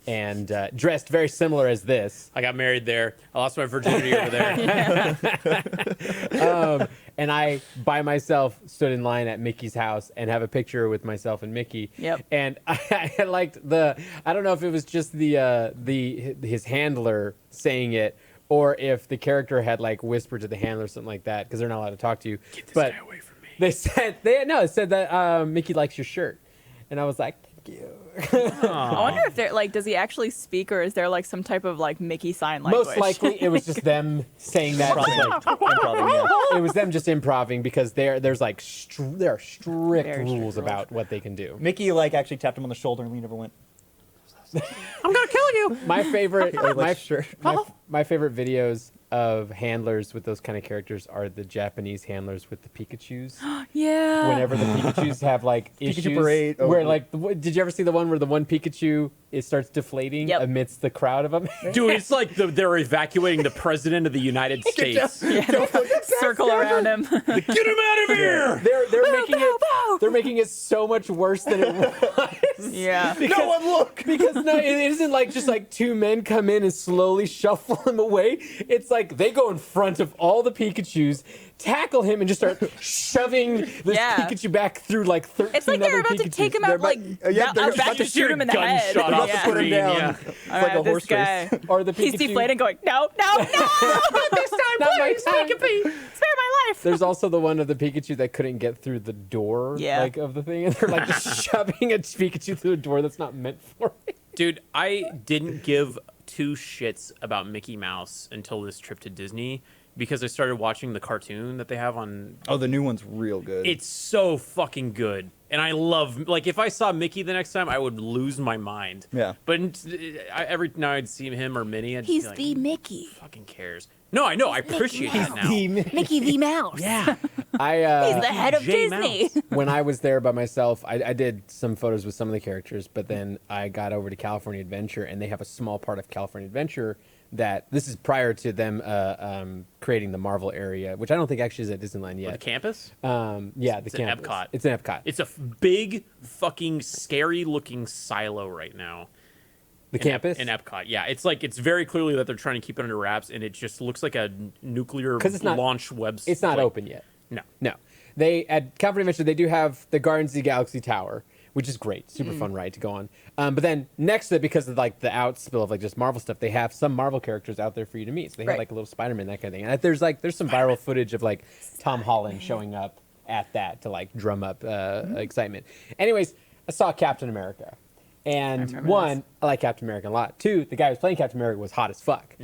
and dressed very similar as this. I got married there. I lost my virginity over there. And I, by myself, stood in line at Mickey's house and have a picture with myself and Mickey. Yep. And I liked I don't know if it was just his handler saying it, or if the character had like whispered to the handler or something like that, because they're not allowed to talk to you. Get this but guy away from me. they said it said that Mickey likes your shirt, and I was like, thank you. I wonder if there like does he actually speak or is there like some type of like Mickey sign language? Most likely, it was just them saying that. Probably, like, probably, yeah. it was them just improving because there's like there are strict Very strict rules rules. about what they can do. Mickey like actually tapped him on the shoulder and leaned over and went, I'm gonna kill you. My favorite, like, sure. my favorite videos of handlers with those kind of characters are the Japanese handlers with the Pikachus. Yeah. Whenever the Pikachus have like Pikachu issues, parade. Oh, where yeah. like, did you ever see the one where the one Pikachu starts deflating Yep. amidst the crowd of them? Dude, it's like they're evacuating the president of the United States. Circle around him. Get him out of here! They're making bow, bow. it. They're making it so much worse than it was. Yeah. No one look. Because no, it isn't like just like two men come in and slowly shuffle him away. It's like they go in front of all the Pikachus, tackle him, and just start shoving this Yeah. Pikachu back through like 13 It's like they're other about to Pikachus. take him They're out about- like yeah, they're about about to to shoot him in the head. gunshot off Yeah. the screen. down. Yeah. It's All like a right, horse this guy. race. Or the He's Pikachu. deflating, going, no, this time, Not my please, time. make it be. Spare my life. There's also the one of the Pikachu that couldn't get through the door, Yeah. like of the thing, and they're like just shoving a Pikachu through a door that's not meant for it. Dude, I didn't give two shits about Mickey Mouse until this trip to Disney because I started watching the cartoon that they have on. Oh, the new one's real good. It's so fucking good. And I love, like, if I saw Mickey the next time, I would lose my mind. Yeah. But every now I'd see him or Minnie, I'd just He's be like, the Mickey. who fucking cares? No, I know. I appreciate that now. Mickey the Mouse. Yeah. He's the head of J. Disney. Mouse. When I was there by myself, I did some photos with some of the characters, but then I got over to California Adventure, and they have a small part of California Adventure that this is prior to them creating the Marvel area, which I don't think actually is at Disneyland yet. The campus? Yeah, It's the in campus. Epcot. It's in Epcot. It's a big, fucking, scary-looking silo right now. The campus? In Epcot, yeah. It's very clearly that they're trying to keep it under wraps, and it just looks like a nuclear 'Cause it's not- launch website. It's not open yet. No. No. They at California Adventure, they do have the Guardians of the Galaxy Tower, which is great, super fun ride to go on. But then next to it, because of like the outspill of like just Marvel stuff, they have some Marvel characters out there for you to meet. So they have Right. like a little Spider-Man, that kind of thing. And there's some viral footage of like Tom Holland showing up at that to like drum up excitement. Anyways, I saw Captain America. And remember one, this. I like Captain America a lot. Two, the guy who's playing Captain America was hot as fuck.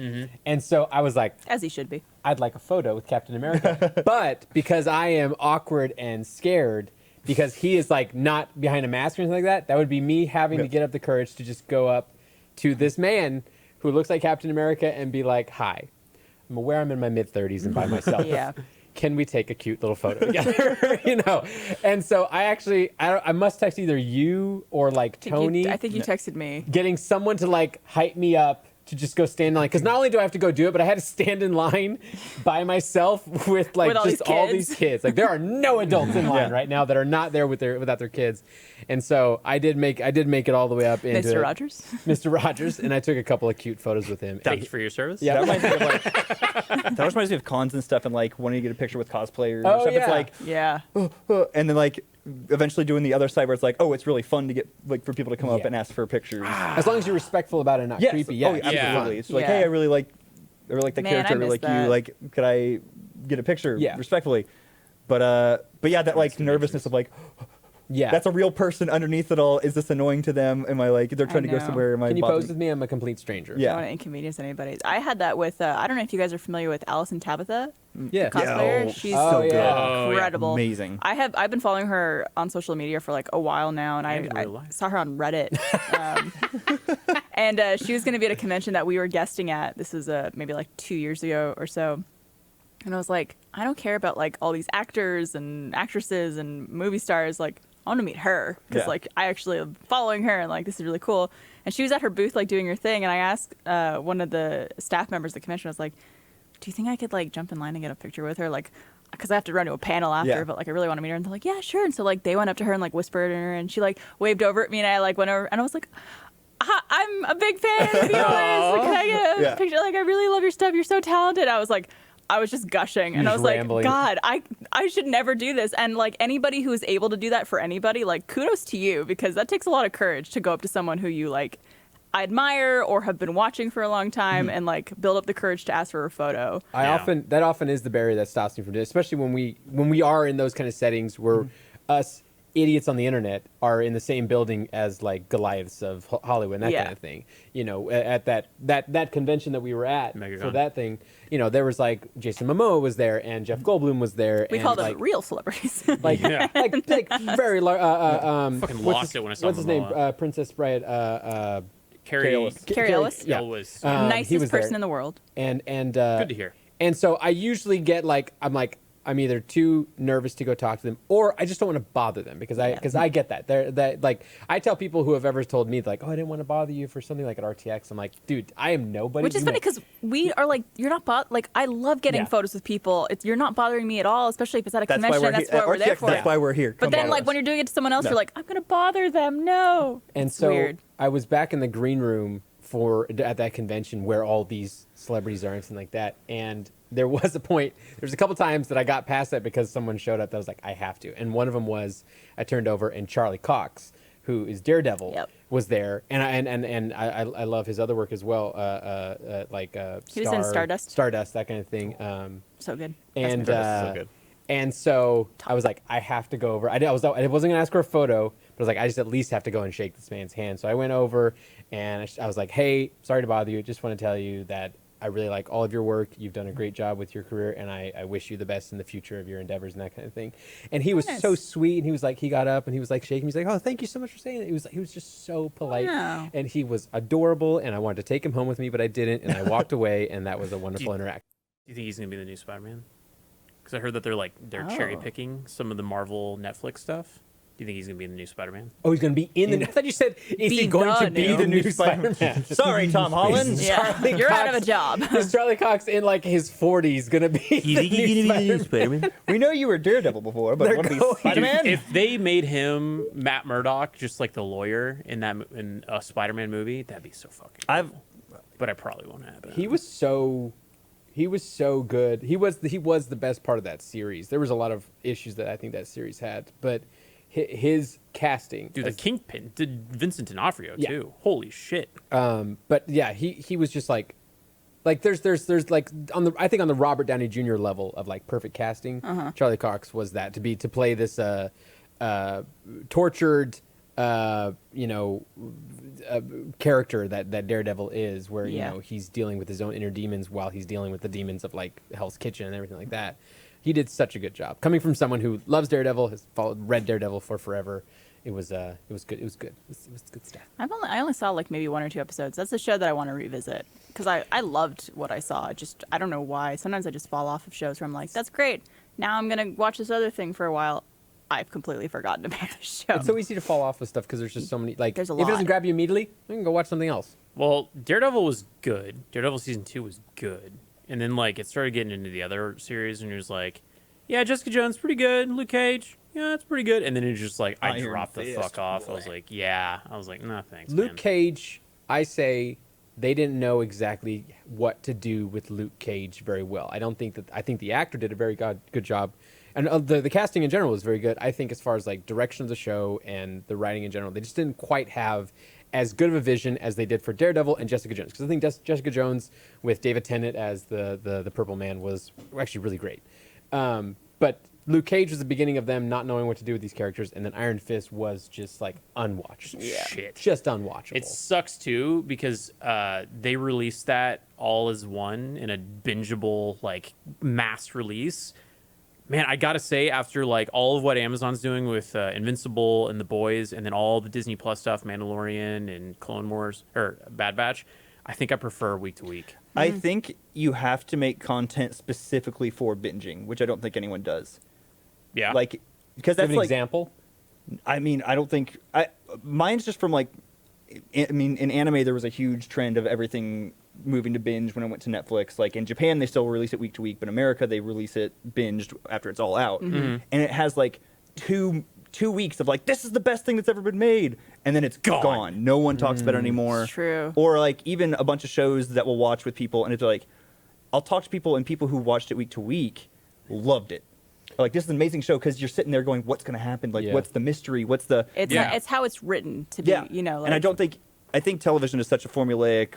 And so I was like, As he should be. I'd like a photo with Captain America. But because I am awkward and scared, because he is like not behind a mask or anything like that, that would be me having to get up the courage to just go up to this man who looks like Captain America and be like, hi, I'm aware I'm in my mid-30s and by myself. Yeah. Can we take a cute little photo together? You know? And so I must text either you or like Tony I think you texted me. getting someone to like hype me up to just go stand in line, because not only do I have to go do it, but I had to stand in line by myself with like With all just these all kids. these kids. Like there are no adults in line right now that are not there without their kids, and so I did make it all the way up into Mr. Rogers. Mr. Rogers, and I took a couple of cute photos with him. Thanks for your service. Yeah. That reminds me of like that reminds me of cons and stuff, and like wanting to get a picture with cosplayers. Oh, or stuff. yeah. It's like, Yeah. and then like eventually doing the other side where it's like, oh, it's really fun to get like for people to come up Yeah. and ask for pictures. As long as you're respectful about it, and not Yes. creepy. Yeah, Oh, it's absolutely. fun. It's like, Yeah. hey, I really like that Man, character. I I really like miss you. that. Like, could I get a picture? Yeah. Respectfully. But yeah, that like some nervousness of like, Yeah, that's a real person underneath it all. Is this annoying to them? Am I like they're trying to go know. somewhere? Am I Can you bothering- pose with me? I'm a complete stranger. Yeah. I don't want to inconvenience anybody. I had that with, I don't know if you guys are familiar with Alice and Tabitha, Yeah. cosplayer. oh, She's so good. Oh, yeah. incredible. Amazing. I've been following her on social media for like a while now, and And in I real life. saw her on Reddit. And she was going to be at a convention that we were guesting at. This is maybe like 2 years ago or so. And I was like, I don't care about like all these actors and actresses and movie stars. Like, I want to meet her because Yeah. like I actually am following her and like this is really cool. And she was at her booth like doing her thing, and I asked one of the staff members at the convention. I was like, do you think I could like jump in line and get a picture with her? Like, because I have to run to a panel after, Yeah. but like I really want to meet her. And they're like, yeah, sure. And so like they went up to her and like whispered in her, and she like waved over at me, and I like went over, and I was like, I'm a big fan of yours. Like, can I get a Yeah. picture? Like, I really love your stuff. You're so talented. I was just gushing, and I just was rambling. like, God, I should never do this. And like anybody who is able to do that for anybody, like kudos to you, because that takes a lot of courage to go up to someone who you like admire or have been watching for a long time and like build up the courage to ask for a photo. Yeah. That often is the barrier that stops me from doing it, especially when we are in those kind of settings where us idiots on the internet are in the same building as like Goliaths of Hollywood and that Yeah. kind of thing. You know, at that convention that we were at Megagon. for that thing, you know, there was like Jason Momoa was there and Jeff Goldblum was there. We and call them like, real celebrities. like, Yeah. like very large. Fucking what's lost his, it when I saw what's his name? Momoa. Princess Bride. Carrie Ellis. Carrie Ellis. Yeah. Ellis. he Nicest was there. person in the world. And Good to hear. And so I usually get like I'm either too nervous to go talk to them, or I just don't want to bother them because I get that. That like I tell people who have ever told me like, oh, I didn't want to bother you for something like at RTX. I'm like, dude, I am nobody. Which is You funny know- because we are like, you're not like I love getting Yeah. photos with people. You're not bothering me at all, especially if it's at a That's why convention. we're That's here. what we're there RTX, for. That's why we're here. But Come then, bother like us. when you're doing it to someone else, No. you're like, I'm gonna bother them. No. And It's so weird. I was back in the green room at that convention where all these celebrities are and everything like that. And there was a point, there's a couple times that I got past that because someone showed up that I was like, I have to. And one of them was I turned over and Charlie Cox, who is Daredevil, Yep. was there. And I love his other work as well, like He was in Stardust. Stardust, that kind of thing. So good. And Stardust is so good. and so I was like, I have to go over. I wasn't gonna ask for a photo, but I was like, I just at least have to go and shake this man's hand. So I went over, And I was like, hey, sorry to bother you. Just want to tell you that I really like all of your work. You've done a great job with your career, and I wish you the best in the future of your endeavors and that kind of thing. And he was Nice. so sweet, and he was like, he got up and he was like shaking. He's like, oh, thank you so much for saying it. He was just so polite, Wow. and he was adorable. And I wanted to take him home with me, but I didn't, and I walked away, and that was a wonderful interaction. Do you think he's gonna be the new Spider-Man? Because I heard that they're cherry picking some of the Marvel Netflix stuff. Do you think he's gonna be in the new Spider-Man? Oh, he's going to be in the. I thought you said, is he Be going to the be new- the new Spider-Man? Sorry, Tom Holland. Yeah, Charlie you're out of a Cox. job. Is Charlie Cox in like his 40s going to be? You think he's gonna be the new Spider-Man? We know you were Daredevil before, but They're want to be going- Spider-Man? If they made him Matt Murdock, just like the lawyer in a Spider-Man movie, that'd be so fucking. I've But I probably won't happen. He was so good. He was the best part of that series. There was a lot of issues that I think that series had, but his casting, Dude, the as- Kingpin did Vincent D'Onofrio Yeah. too. Holy shit! but yeah, he was just like there's like I think on the Robert Downey Jr. level of like perfect casting, Charlie Cox was that to play this tortured character that Daredevil is, where Yeah. he's dealing with his own inner demons while he's dealing with the demons of like Hell's Kitchen and everything like that. He did such a good job. Coming from someone who loves Daredevil, has read Daredevil for forever, it was good. It was good. It was good stuff. I only saw like maybe 1 or 2 episodes. That's a show that I want to revisit because I loved what I saw. I don't know why. Sometimes I just fall off of shows where I'm like, that's great. Now I'm gonna watch this other thing for a while. I've completely forgotten about the show. It's so easy to fall off with stuff because there's just so many. Like, There's a if it doesn't lot. grab you immediately, you can go watch something else. Well, Daredevil was good. Daredevil season 2 was good, and then like it started getting into the other series, and it was like, yeah, Jessica Jones pretty good. Luke Cage, yeah, that's pretty good. And then it was just like I Iron dropped the Fist, fuck off. boy. I was like, yeah. I was like, no thanks, Luke man. Cage, I say they didn't know exactly what to do with Luke Cage very well. I think the actor did a very good job. And the casting in general was very good. I think as far as like direction of the show and the writing in general, they just didn't quite have as good of a vision as they did for Daredevil and Jessica Jones. Because I think Jessica Jones with David Tennant as the Purple Man was actually really great. But Luke Cage was the beginning of them not knowing what to do with these characters, and then Iron Fist was just like unwatchable. Shit. Just unwatchable. It sucks too because they released that all as one in a bingeable like mass release. Man, I gotta say, after like all of what Amazon's doing with Invincible and The Boys, and then all the Disney Plus stuff, Mandalorian and Clone Wars or Bad Batch, I think I prefer week to week. I think you have to make content specifically for binging, which I don't think anyone does. Yeah, Like, because Give that's an like, example. I mean, I don't think mine's just from like, I mean, in anime there was a huge trend of everything moving to binge when I went to Netflix. Like in Japan, they still release it week to week, but in America they release it binged after it's all out, and it has like two weeks of like, this is the best thing that's ever been made, and then it's gone. No one talks about it anymore. True. Or like even a bunch of shows that we'll watch with people, and it's like, I'll talk to people, and people who watched it week to week loved it. Like, this is an amazing show because you're sitting there going, what's going to happen? Like, Yeah. what's the mystery? What's the It's how it's written to be. yeah? Like, and I think television is such a formulaic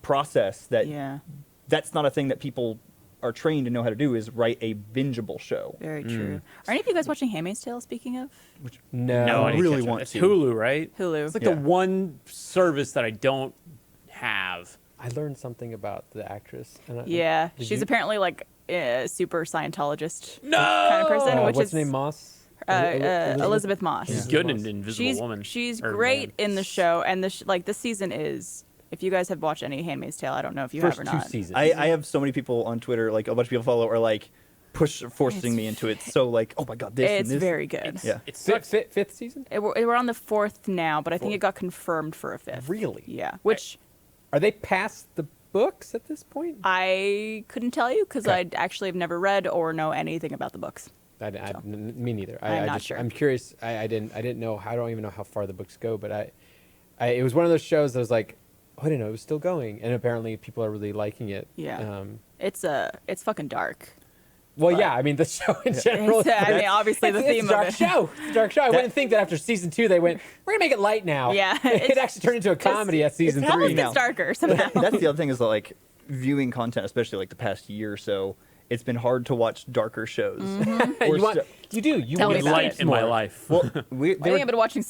process that Yeah, that's not a thing that people are trained to know how to do, is write a bingeable show. very true. Are any of you guys watching Handmaid's Tale? Speaking of No, no, I didn't really catch want it. It's to. Hulu, right? Hulu, It's like Yeah. the one service that I don't have. I learned something about the actress. And yeah, Did she's you- apparently like a super Scientologist kind of person, which what's is her name? Moss. Elizabeth Moss. She's Yeah. good Moss. in Invisible Woman. She's Or great Man. in the show, and this season is. If you guys have watched any Handmaid's Tale, I don't know if you First have or 2 not. seasons. I have so many people on Twitter, like a bunch of people follow, are like forcing me into it. So like, oh my god, this It's and this. very good. Yeah. It Fifth, sucks. fifth season. We're on the 4th now, but I think it got confirmed for a 5th. Really? Yeah. Which Are they past the books at this point? I couldn't tell you because Okay. I actually have never read or know anything about the books. Me neither. I'm not sure. I'm curious. I didn't know. I don't even know how far the books go. But it was one of those shows that was like, oh, I didn't know it was still going. And apparently people are really liking it. Yeah. It's fucking dark. Well, But- yeah. I mean, the show in general. I mean, obviously the it's theme a dark of it. show. It's a dark show. I wouldn't think that after season 2 they went, we're gonna make it light now. Yeah, it it's- actually turned into a comedy at season it's 3. Almost now. gets darker somehow. That's the other thing, is like viewing content, especially like the past year or so. it's been hard to watch darker shows. You do. You Tell me miss about Light it. in my life. Well, I think I've been watching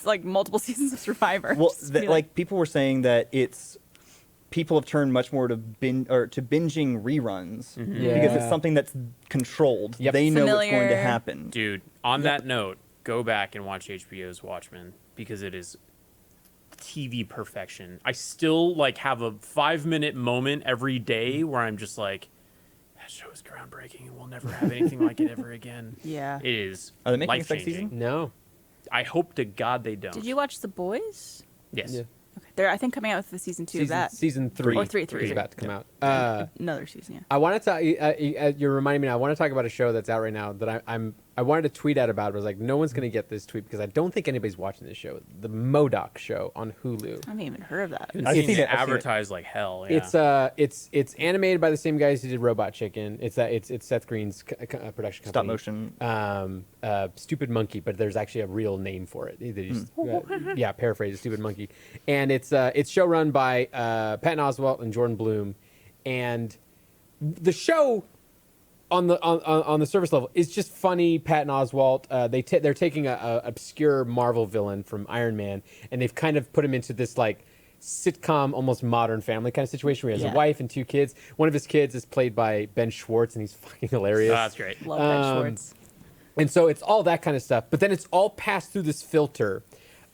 like multiple seasons of Survivor. well, just to be like people were saying that people have turned much more to binging reruns because it's something that's controlled. Yep. They know what's going to Familiar. happen. Dude, on that note, go back and watch HBO's Watchmen because it is TV perfection. I still like have a 5-minute moment every day where I'm just like, that show is groundbreaking and we'll never have anything like it ever again. Yeah. It is Are they making a second life-changing. season? No. I hope to God they don't. Did you watch The Boys? Yes. Yeah. Okay. They're, I think, coming out with the season 2 of that. Season 3. Or three, is about to come out. Another season, yeah. I want to. You're reminding me. I want to talk about a show that's out right now that I wanted to tweet out about. It was like, no one's going to get this tweet because I don't think anybody's watching this show. The MODOK show on Hulu. I haven't even heard of that. I've seen it I've seen it. advertised like hell. Yeah. It's animated by the same guys who did Robot Chicken. It's Seth Green's production company. Stop motion. Stupid Monkey, but there's actually a real name for it. They just, yeah, paraphrase Stupid Monkey, and it's show run by Patton Oswalt and Jordan Bloom, and the show on the surface level is just funny. Patton Oswalt, they're taking a obscure Marvel villain from Iron Man, and they've kind of put him into this like sitcom, almost Modern Family kind of situation where he has a wife and 2 kids. One of his kids is played by Ben Schwartz, and he's fucking hilarious. Oh, that's great. Love Ben Schwartz. And so it's all that kind of stuff. But then it's all passed through this filter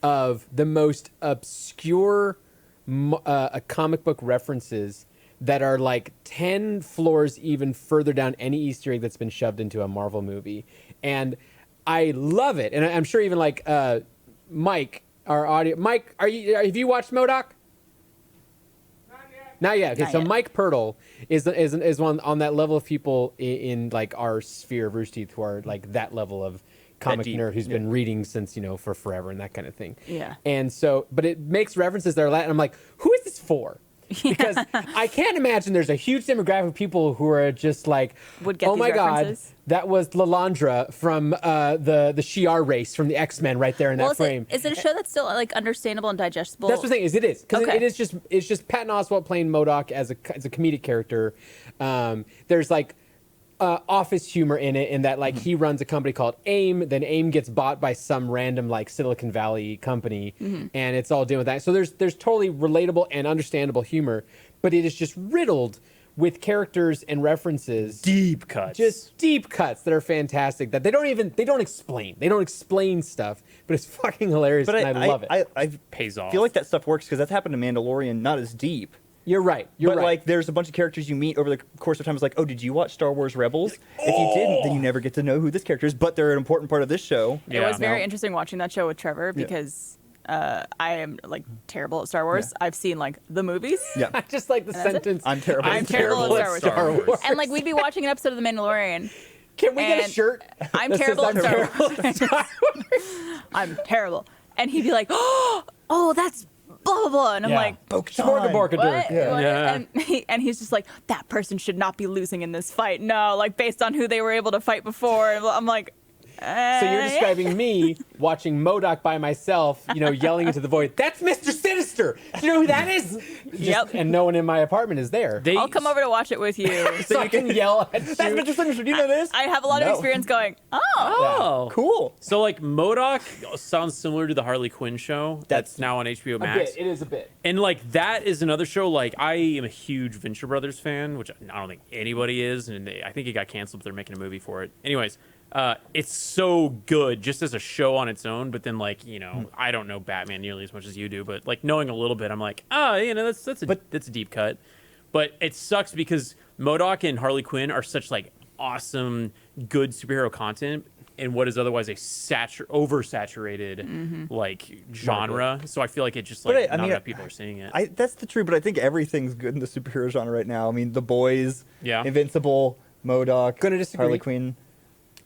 of the most obscure comic book references that are like 10 floors even further down any Easter egg that's been shoved into a Marvel movie. And I love it. And I'm sure even like Mike, our audio. Mike, have you watched MODOK? Not yet. Okay, Not so yet. Mike Pirtle is one on that level of people in like our sphere of Rooster Teeth who are like that level of comic deep, nerd who's been reading since for forever and that kind of thing. Yeah. And so, but it makes references that are and I'm like, who is this for? Because I can't imagine there's a huge demographic of people who are just like, Would get oh these my references. god, that was Lalandra from the Shi'ar race from the X-Men right there in that frame. Is it a show that's still like understandable and digestible? That's the thing. It is because Okay. it's just Patton Oswalt playing MODOK as a comedic character. There's like office humor in it, in that like he runs a company called AIM. Then AIM gets bought by some random like Silicon Valley company, and it's all dealing with that. So there's totally relatable and understandable humor, but it is just riddled with characters and references. Deep cuts. Just deep cuts that are fantastic. That they don't explain. They don't explain stuff, but it's fucking hilarious, But and I love it. I Pays off. feel like that stuff works because that's happened to Mandalorian, not as deep. You're right. You're But right. like, there's a bunch of characters you meet over the course of time. It's like, oh, did you watch Star Wars Rebels? If you didn't, then you never get to know who this character is. But they're an important part of this show. It was very Now- interesting watching that show with Trevor because I am like terrible at Star Wars. Yeah. I've seen like the movies. Yeah, I just like the that's it? sentence. I'm terrible. I'm terrible at Star Wars. And like we'd be watching an episode of The Mandalorian. Can we get a And shirt? I'm that says terrible I'm at Star terrible Wars. at Star Wars? I'm terrible. And he'd be like, oh, that's blah, blah, blah. And I'm Yeah. like, Smorgasbord. what? Yeah. And he's just like, that person should not be losing in this fight. No, like based on who they were able to fight before. And I'm like, So you're describing me watching MODOK by myself, yelling into the void, that's Mr. Sinister! Do you know who that is? Yep. And no one in my apartment is there. I'll come over to watch it with you. so I can yell at That's you. Mr. Sinister. Do you know this? I have a lot of No. experience going, oh. Oh, Cool. So like MODOK sounds similar to the Harley Quinn show that's now on HBO A Max. bit. It is a bit. And like that is another show. Like I am a huge Venture Brothers fan, which I don't think anybody is, and I think it got canceled, but they're making a movie for it. Anyways, it's so good just as a show on its own. But then like I don't know Batman nearly as much as you do, but like knowing a little bit, I'm like, that's a deep cut. But it sucks because MODOK and Harley Quinn are such like awesome, good superhero content in what is otherwise a oversaturated like genre. So I feel like it just like But not enough people are seeing it. That's the truth, but I think everything's good in the superhero genre right now. I mean, The Boys, Yeah. Invincible, MODOK, Gonna disagree. Harley Quinn.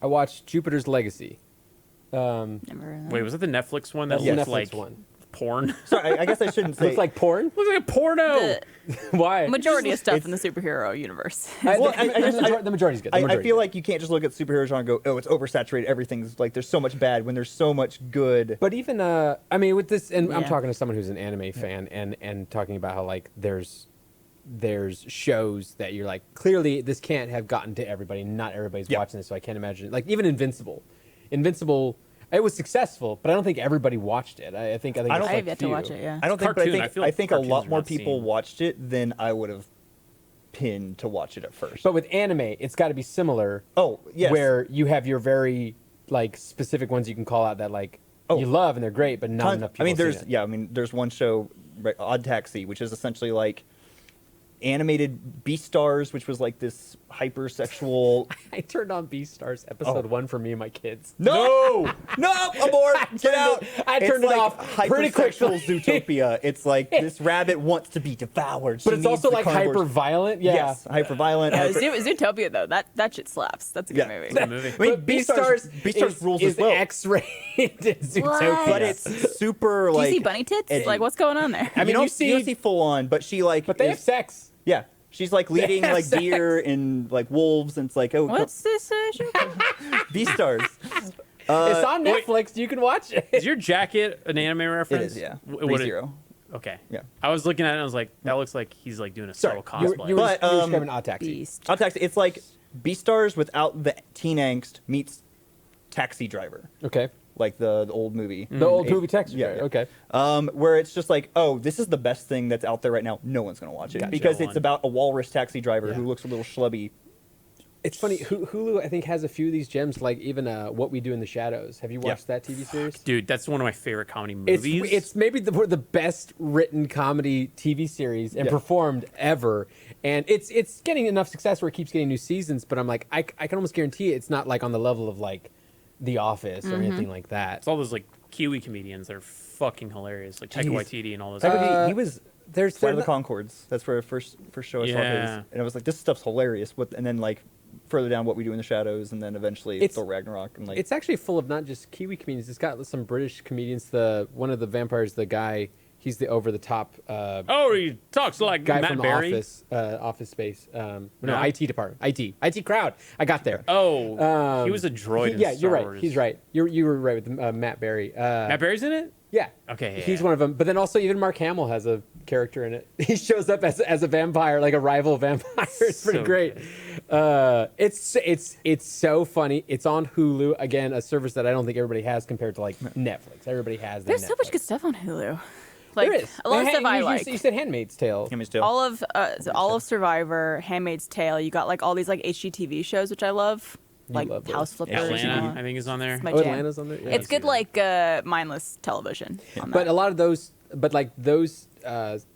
I watched Jupiter's Legacy. Never. Wait, was that the Netflix one that That's the looked Netflix like one. porn? Sorry, I guess I shouldn't say. Looks like porn? Looks like a porno. The Why? majority of stuff it's- in the superhero universe. The majority's good. I feel like you can't just look at superhero genre and go, oh, it's oversaturated. Everything's like, there's so much bad when there's so much good. But even with this, and I'm Yeah. talking to someone who's an anime fan, and talking about how like there's there's shows that you're like, clearly this can't have gotten to everybody. Not everybody's Yeah. watching this, so I can't imagine. Like even Invincible, it was successful, but I don't think everybody watched it. I think I it's don't- like I have yet to few. watch it. Yeah. I don't think, cartoon. but I feel I like think a cartoons lot are more not people seen. watched it than I would have pinned to watch it at first. But with anime, it's got to be similar. Oh, yes. Where you have your very like specific ones you can call out that like Oh. you love and they're great, but not enough people. I mean, have there's seen it. I mean, there's one show, right, Odd Taxi, which is essentially like animated Beastars, which was like this hypersexual. I turned on Beastars episode Oh. 1 for me and my kids. No, abort! Get out! I turned It's it like off pretty hypersexual quickly. Zootopia. It's like this rabbit wants to be devoured, But She it's also needs the like carnivores. hyper violent. Yeah. Yes, hyper violent. Zootopia though, that shit slaps. That's a good Yeah. movie. Good movie. I mean, But Beastars rules is as well. X-rated Zootopia. But it's super Do like. you see bunny tits? edgy. Like what's going on there? I mean, you don't you see full on, but she like. But they have is- sex. Yeah, she's like leading have like sex. deer and like wolves, and it's like What's this show? Beastars. It's on wait. Netflix. You can watch it. Is your jacket an anime reference? It is, yeah. What it- ReZero. Okay. Yeah. I was looking at it and I was like, that looks like he's like doing a Sorry, subtle you were, cosplay. you were, But, you were describing Odd Taxi. Beast. I'll text. It's like Beastars without the teen angst meets Taxi Driver, Okay. like the old movie. The old movie Taxi Yeah, Driver. yeah. Okay. Where it's just like, oh, this is the best thing that's out there right now. No one's gonna watch it Gotcha. because Go it's on. about a walrus taxi driver Yeah. who looks a little schlubby. It's funny. Hulu, I think, has a few of these gems, like even What We Do in the Shadows. Have you watched that TV series? Dude, that's one of my favorite comedy It's movies. it's maybe the best written comedy TV series and Yeah. performed ever, and it's getting enough success where it keeps getting new seasons. But I'm like, I can almost guarantee it's not like on the level of like The Office or anything like that. It's all those like Kiwi comedians that are fucking hilarious, like Taika Jeez. Waititi and all those. He was There's Flight of the not- Concords. That's where first show I saw Yeah. his, and I was like, this stuff's hilarious. And then like further down, What We Do in the Shadows, and then eventually It's- Thor Ragnarok, and like It's actually full of not just Kiwi comedians. It's got some British comedians. One of the vampires, the guy, he's the over the top Oh, he talks like guy Matt from Berry. Office Space. No, No? IT department. IT crowd. I got there. Oh, he was a droid. in Yeah, Star you're right. Wars. He's right. You were right with Matt Berry. Matt Berry's in it. Yeah. Okay, yeah, He's yeah. one of them. But then also even Mark Hamill has a character in it. He shows up as a vampire, like a rival vampire. It's pretty So great. It's so funny. It's on Hulu, again, a service that I don't think everybody has compared to like Netflix. Everybody has. There's so much Netflix. good stuff on Hulu. Like There is a lot of stuff I you, like. You said Handmaid's Tale. Handmaid's Tale. All of Survivor, Handmaid's Tale. You got like all these like HGTV shows, which I love, like love those. House Flippers. Atlanta, and all Atlanta, that. I think, is on there. It's my Oh, jam. Atlanta's on there. Yeah. It's good, like mindless television. On But that. a lot of those, those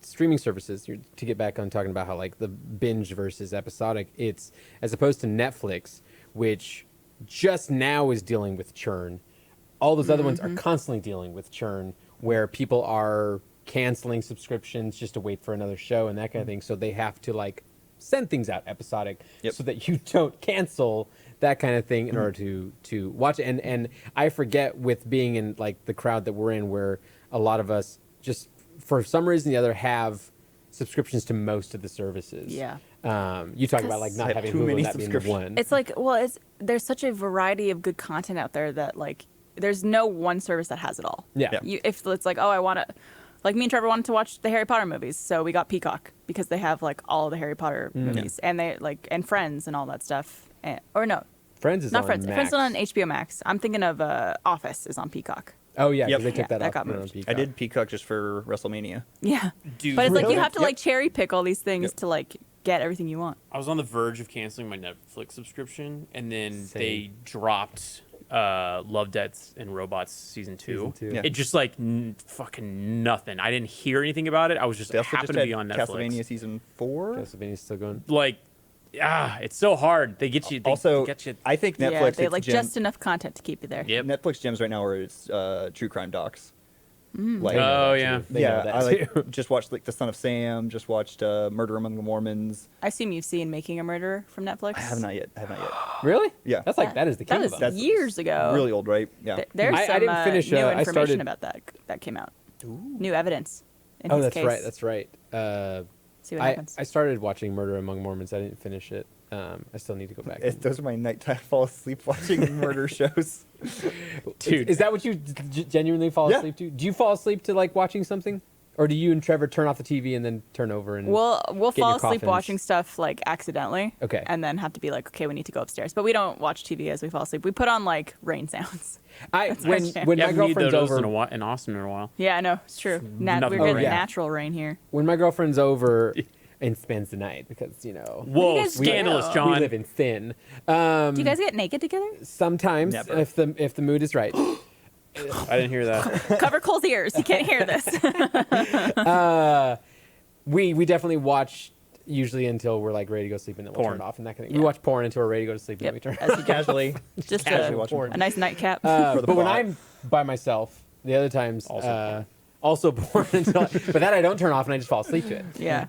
streaming services, to get back on talking about how like the binge versus episodic, it's as opposed to Netflix, which just now is dealing with churn. All those other ones are constantly dealing with churn, where people are canceling subscriptions just to wait for another show and that kind of thing. So they have to like send things out episodic Yep. so that you don't cancel that kind of thing in order to watch it. And I forget, with being in like the crowd that we're in, where a lot of us just for some reason or the other have subscriptions to most of the services. Yeah. You talk about like I not have having too Hulu many and that being the subscriptions. one. It's like, well, there's such a variety of good content out there that like there's no one service that has it all. Yeah. Yeah. If it's like, oh, I want to, like me and Trevor wanted to watch the Harry Potter movies, so we got Peacock because they have like all the Harry Potter movies and they like and Friends and all that stuff. Or no, Friends is not on Friends. Max. Friends is on HBO Max. I'm thinking of Office is on Peacock. Oh yeah, Yep. because they took Yeah, that that off. got and put it on moved. Peacock. I did Peacock just for WrestleMania. Yeah, Dude, but it's like you really? have to Yep. like cherry pick all these things Yep. to like get everything you want. I was on the verge of canceling my Netflix subscription, and then Same. they dropped Love, Death, and Robots season 2. Season two. Yeah. It just like fucking nothing. I didn't hear anything about it. I was just They also happened just to had be on Castlevania Netflix. season 4. Castlevania's still going. Like, it's so hard. They get you. They Also, get you. I think Netflix. yeah, they its like gem- just enough content to keep you there. Yep. Netflix gems right now are its true crime docs. Like, Oh yeah. They know that I like too. just watched like The Son of Sam. Just watched Murder Among the Mormons. I assume you've seen Making a Murderer from Netflix. I have not yet. Really? Yeah. That's like that is the king That of was them. That's years ago. Really old, right? Yeah. There's I some didn't finish, new I information started- about that came out. New evidence. In Oh, his that's case. right. That's right. See what I happens. started watching Murder Among Mormons. I didn't finish it. I still need to go back. Those are my nighttime fall asleep watching murder shows. Dude. Is that what you genuinely fall Yeah. asleep to? Do you fall asleep to like watching something? Or do you and Trevor turn off the TV and then turn over and We'll get fall your asleep coffins? watching stuff like accidentally. Okay. And then have to be like, okay, we need to go upstairs. But we don't watch TV as we fall asleep. We put on like rain sounds. I That's when our jam. when You my haven't needed girlfriend's those over in Austin in a while. Yeah, I know. It's true. nothing We're but getting rain. natural rain here. when my girlfriend's over and spends the night because Whoa, guys scandalous, do? John. we live in Thin. Do you guys get naked together? Sometimes Never. if the mood is right. I didn't hear that. Cover Cole's ears. You can't hear this. We definitely watch usually until we're like ready to go sleep and then we'll Porn. turn it off and that kind of thing. Yeah. We watch porn until we're ready to go to sleep and then we turn it off. As you do. Casually. Just Casually a, watching porn. a nice nightcap. For the But when plot. I'm by myself, the other times Also also porn until but that I don't turn off and I just fall asleep to it. yeah.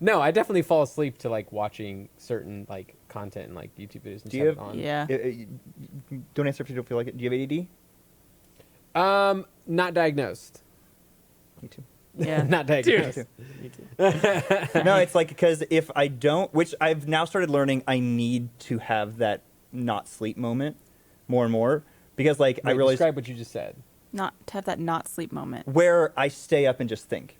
No, I definitely fall asleep to like watching certain like content and like YouTube videos and Do you stuff have- on. Yeah. Don't answer if you don't feel like it. Do you have ADD? Not diagnosed. Me too. Yeah. Not diagnosed. No, it's like because if I don't, which I've now started learning, I need to have that not sleep moment more and more because like I Wait, realize describe what you just said. Not to have that not sleep moment. where I stay up and just think.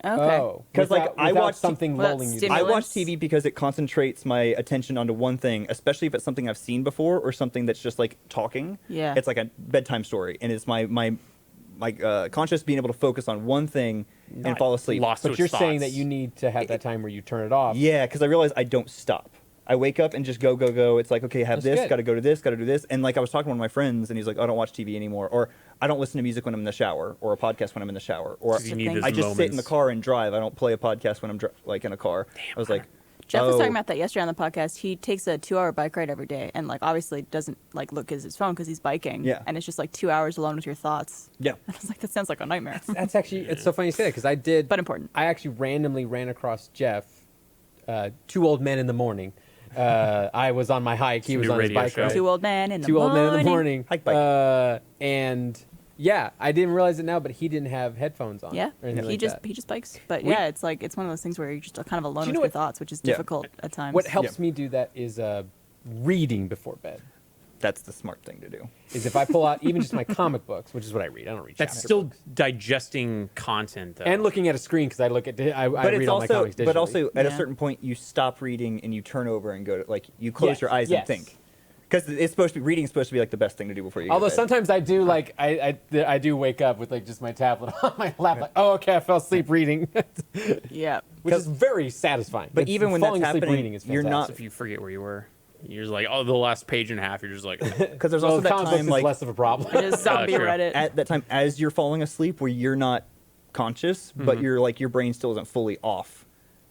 Okay. Oh, 'Cause, like, without- I without watch something Without lulling you. stimulus. I watch Stimulants? TV because it concentrates my attention onto one thing, especially if it's something I've seen before or something that's just like talking. Yeah. It's like a bedtime story, and it's my conscious being able to focus on one thing and Not fall asleep. lost to But its you're saying thoughts. that you need to have that time where you turn it off. Yeah, because I realize I don't stop. I wake up and just go, go, go. It's like, okay, have That's this, good. got to go to this, got to do this. And like I was talking to one of my friends, and he's like, oh, I don't watch TV anymore, or I don't listen to music when I'm in the shower, or a podcast when I'm in the shower, or 'Cause you need those I just sit in the moments. car and drive. I don't play a podcast when I'm like in a car. I was like, Jeff was oh. talking about that yesterday on the podcast. He takes a 2-hour bike ride every day, and like obviously doesn't like look at his phone because he's biking. Yeah. And it's just like 2 hours alone with your thoughts. Yeah. And I was like, that sounds like a nightmare. That's actually it's so funny you say that because I did. But important. I actually randomly ran across Jeff, 2 old men in the morning. I was on my hike. He It's a was new on his radio bike show. ride. Two old men in the Two morning. old men in the morning. Hike bike. And yeah, I didn't realize it now, but he didn't have headphones on. Yeah. or anything He like just that. he just bikes. But We- yeah, it's like it's one of those things where you're just kind of alone Do you with know your what- thoughts, which is Yeah. difficult at times. What helps Yeah. me do that is reading before bed. That's the smart thing to do. Is if I pull out even just my comic books, which is what I read. I don't read. That's chapter still books. digesting content, though. And looking at a screen because I look at I But read it's all my also, comics digitally. but also at a Yeah. certain point, you stop reading and you turn over and go to like you close Yes, your eyes yes. and think. Because it's supposed to be reading is supposed to be like the best thing to do before you. Although go to bed. sometimes I do like I do wake up with like just my tablet on my lap like oh okay I fell asleep reading, Yeah. which is very satisfying. But It's- even when that's falling asleep happening, reading is you're fantastic. if you forget where you were, you're just like, oh, the last page and a half. You're just like, because there's Well, also that comic books time is like less of a problem. It is zombie true. Reddit. at that time as you're falling asleep where you're not conscious, but you're like your brain still isn't fully off.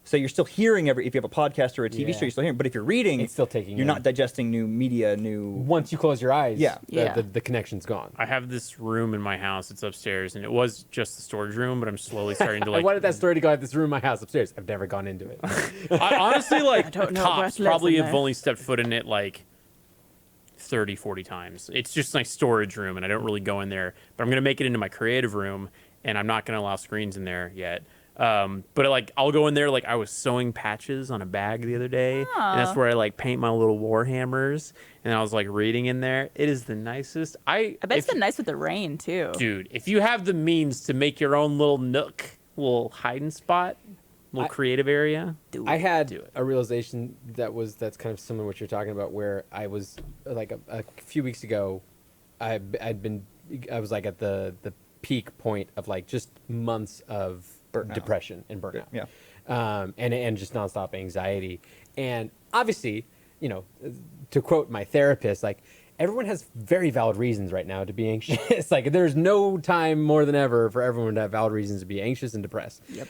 So you're still hearing if you have a podcast or a TV Yeah. show, you're still hearing. But if you're reading, It's still taking You're in. not digesting new media, new. Once you close your eyes, Yeah. Yeah. the connection's gone. I have this room in my house. It's upstairs, and it was just the storage room, but I'm slowly starting to I like. wanted that story to go at this room in my house upstairs. I've never gone into it. I honestly like don't know tops what lives probably in have there. only stepped foot in it like 30, 40 times. It's just my storage room, and I don't really go in there. But I'm gonna make it into my creative room, and I'm not gonna allow screens in there yet. But like I'll go in there. Like I was sewing patches on a bag the other day, and that's where I like paint my little Warhammers. And I was like reading in there. It is the nicest. I bet it's if- been nice with the rain too. dude. If you have the means to make your own little nook, little hiding spot, little creative area, Do I it. had Do it. a realization that's kind of similar to what you're talking about, where I was like a few weeks ago, I was like at the peak point of like just months of Burnout. depression and burnout, Yeah. and just nonstop anxiety, and obviously, to quote my therapist, like everyone has very valid reasons right now to be anxious. Like there's no time more than ever for everyone to have valid reasons to be anxious and depressed. Yep.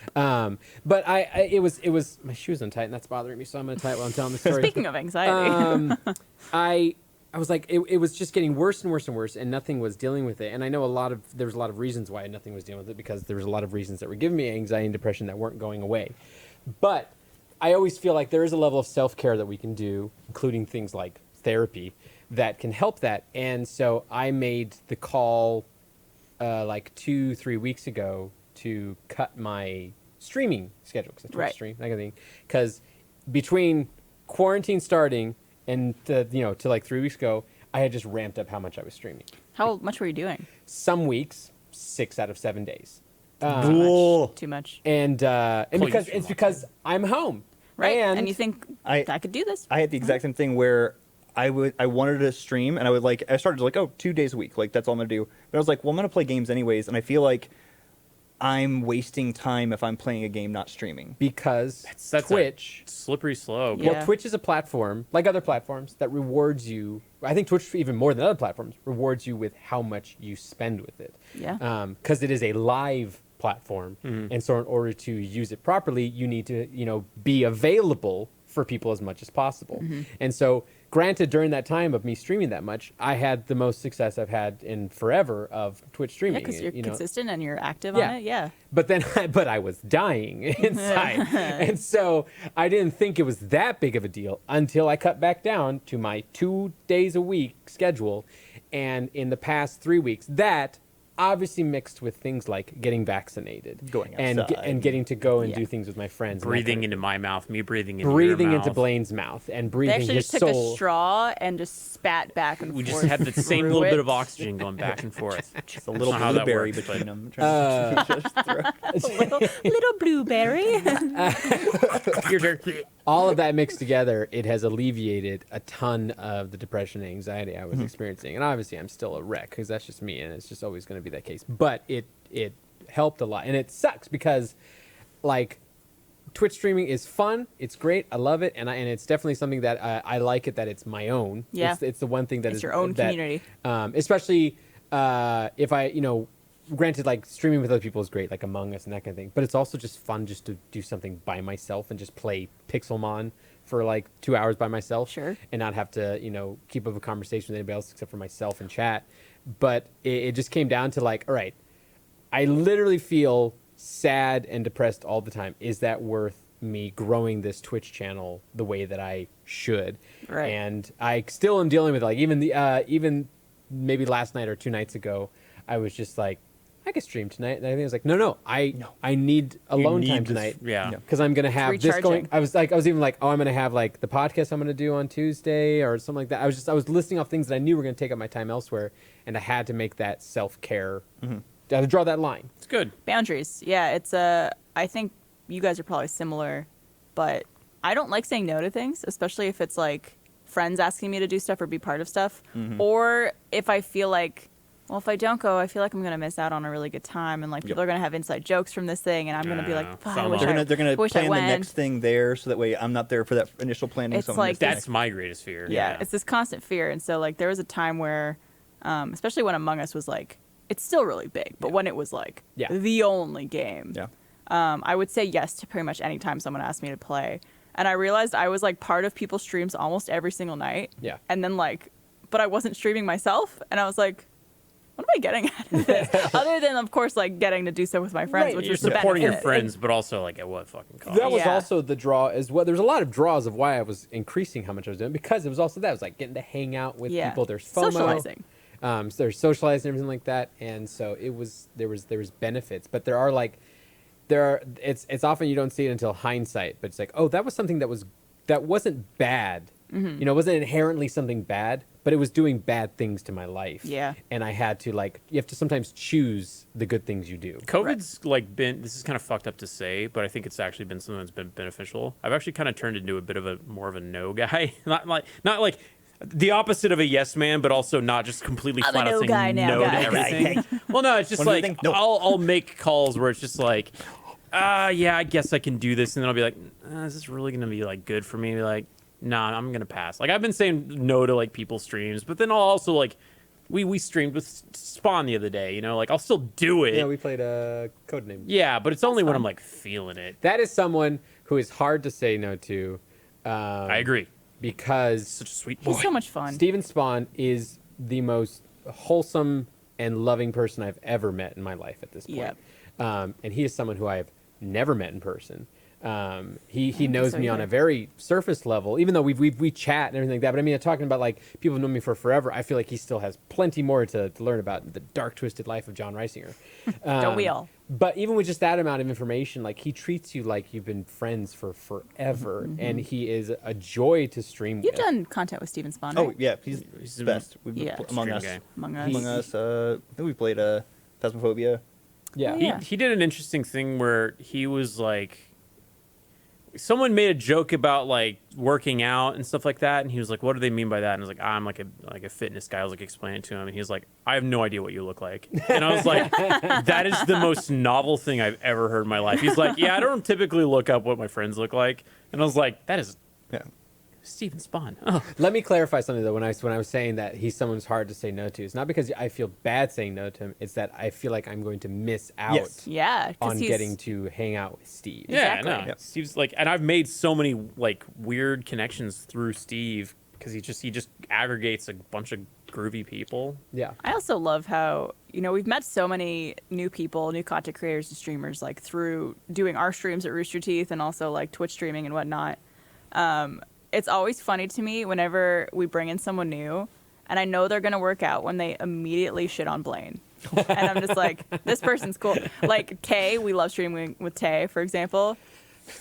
But it was my shoes untight and that's bothering me, so I'm gonna tie it while I'm telling the story. Speaking of anxiety, I was like, it was just getting worse and worse and worse, and nothing was dealing with it. And I know there was a lot of reasons why nothing was dealing with it, because there was a lot of reasons that were giving me anxiety and depression that weren't going away. But I always feel like there is a level of self-care that we can do, including things like therapy, that can help that. And so I made the call like 2-3 weeks ago to cut my streaming schedule, because I Right. stream, that kind of thing. Because between quarantine starting and to like 3 weeks ago, I had just ramped up how much I was streaming. how much were you doing? Some weeks, 6 out of 7 days. Cool. Too much. And Please because stream it's on. because I'm home. Right. And, And you think I- I could do this? I had the exact same thing where I wanted to stream, and I started like, 2 days a week, like that's all I'm gonna do. But I was like, well, I'm gonna play games anyways, and I feel like I'm wasting time if I'm playing a game not streaming. because That's Twitch. a slippery slope. Yeah. Well, Twitch is a platform, like other platforms, that rewards you. I think Twitch, even more than other platforms, rewards you with how much you spend with it. Yeah. Because it is a live platform, and so in order to use it properly, you need to, be available for people as much as possible. And so, granted, during that time of me streaming that much, I had the most success I've had in forever of Twitch Yeah, streaming. because you're you know. consistent and you're active Yeah. on it. Yeah. But then, but I was dying inside, and so I didn't think it was that big of a deal until I cut back down to my 2 days a week schedule, and in the past 3 weeks, that obviously mixed with things like getting vaccinated, Going and outside. and getting to go and Yeah. do things with my friends, and that Breathing kind into my mouth, me breathing of- into breathing your into mouth. Blaine's mouth, and They breathing actually his just took soul. a straw and just spat back and We forth. just had the same through little it. bit of oxygen going back and forth. It's a little not how that blueberry works, between but- them. little blueberry. Your turn. All of that mixed together, it has alleviated a ton of the depression and anxiety I was experiencing. And obviously, I'm still a wreck because that's just me, and it's just always going to be that case. But it helped a lot, and it sucks because, like, Twitch streaming is fun. It's great. I love it, and it's definitely something that I like it that it's my own. Yeah. It's the one thing that It's is your own that, community. especially if I granted, like, streaming with other people is great, like Among Us and that kind of thing. But it's also just fun just to do something by myself and just play Pixelmon for like 2 hours by myself. Sure. And not have to, keep up a conversation with anybody else except for myself and chat. But it just came down to like, all right, I literally feel sad and depressed all the time. Is that worth me growing this Twitch channel the way that I should? Right. And I still am dealing with, like, even maybe last night or 2 nights ago, I was just like, I could stream tonight. And I think I was like, no, I need alone need time this- tonight. Yeah. Because I'm gonna have this recharging. going. I was even like, oh, I'm gonna have like the podcast I'm gonna do on Tuesday or something like that. I was listing off things that I knew were gonna take up my time elsewhere, and I had to make that self care. I had to draw that line. It's good. Boundaries. Yeah, it's I think you guys are probably similar, but I don't like saying no to things, especially if it's like friends asking me to do stuff or be part of stuff, or if I feel like, well, if I don't go, I feel like I'm gonna miss out on a really good time, and like people are gonna have inside jokes from this thing, and I'm gonna be Yeah, like, "Fuck, FOMO. I wish They're gonna wish I plan the went." next thing there, so that way I'm not there for that initial planning. It's so I'm like missing That's my greatest fear. Yeah, it's this constant fear, and so like there was a time where, especially when Among Us was like, it's still really big, but when it was like Yeah. the only game, Yeah. I would say yes to pretty much any time someone asked me to play. And I realized I was like part of people's streams almost every single night. Yeah. And then like, but I wasn't streaming myself. And I was like, what am I getting out of this? Other than, of course, like getting to do so with my friends, Right, which You're was the supporting your benefit. friends, but also like at what fucking cost? That was Yeah. also the draw as well. There's a lot of draws of why I was increasing how much I was doing, because it was also that. It was like getting to hang out with Yeah. people. There's FOMO. Socializing. So there's socializing and everything like that, and so there was benefits, but it's often you don't see it until hindsight, but it's like, oh, that was something that wasn't bad. Mm-hmm. It wasn't inherently something bad, but it was doing bad things to my life. Yeah. And I had to, like, you have to sometimes choose the good things you do. COVID's like been, this is kind of fucked up to say, but I think it's actually been something that's been beneficial. I've actually kind of turned into a bit of a more of a no guy, not like the opposite of a yes man, but also not just completely I'm a flat out no saying guy now, no guy. to everything. Well, no, it's just One of the like things- no. I'll make calls where it's just like, yeah, I guess I can do this, and then I'll be like, is this really gonna be like good for me? Be like, nah, I'm gonna pass. Like I've been saying no to like people's streams, but then I'll also like we streamed with Spawn the other day, like I'll still do it. Yeah, we played a Codename. Yeah, but it's only when I'm like feeling it. That is someone who is hard to say no to. I agree. Because Such a sweet boy. He's so much fun. Steven Spawn is the most wholesome and loving person I've ever met in my life at this point. Yep. And he is someone who I have never met in person. He knows so me on either. a very surface level, even though we chat and everything like that. But I mean, talking about like people who've known me for forever, I feel like he still has plenty more to learn about the dark, twisted life of John Reisinger. Don't we all? But even with just that amount of information, like he treats you like you've been friends for forever, and he is a joy to stream You've with. done content with Steven Spawn, Oh right? yeah, he's He's the best. Yeah. Among Stream Us. guy. Among Us. Among Us. I think we played Phasmophobia. Yeah. Yeah. He did an interesting thing where he was like, someone made a joke about like working out and stuff like that, and he was like, "What do they mean by that?" And I was like, "I'm like a fitness guy." I was like explaining it to him, and he was like, "I have no idea what you look like." And I was like, "That is the most novel thing I've ever heard in my life." He's like, "Yeah, I don't typically look up what my friends look like," and I was like, "That is Yeah. Steven Spawn." Oh. Let me clarify something though. When I was saying that he's someone who's hard to say no to, it's not because I feel bad saying no to him. It's that I feel like I'm going to miss out Yes. Yeah, 'cause on he's- getting to hang out with Steve. Yeah, Exactly. no. Yeah. Steve's like, and I've made so many like weird connections through Steve because he just aggregates a bunch of groovy people. Yeah. I also love how, we've met so many new people, new content creators and streamers, like through doing our streams at Rooster Teeth and also like Twitch streaming and whatnot. It's always funny to me whenever we bring in someone new and I know they're going to work out when they immediately shit on Blaine. And I'm just like, this person's cool. Like Tay, we love streaming with Tay, for example.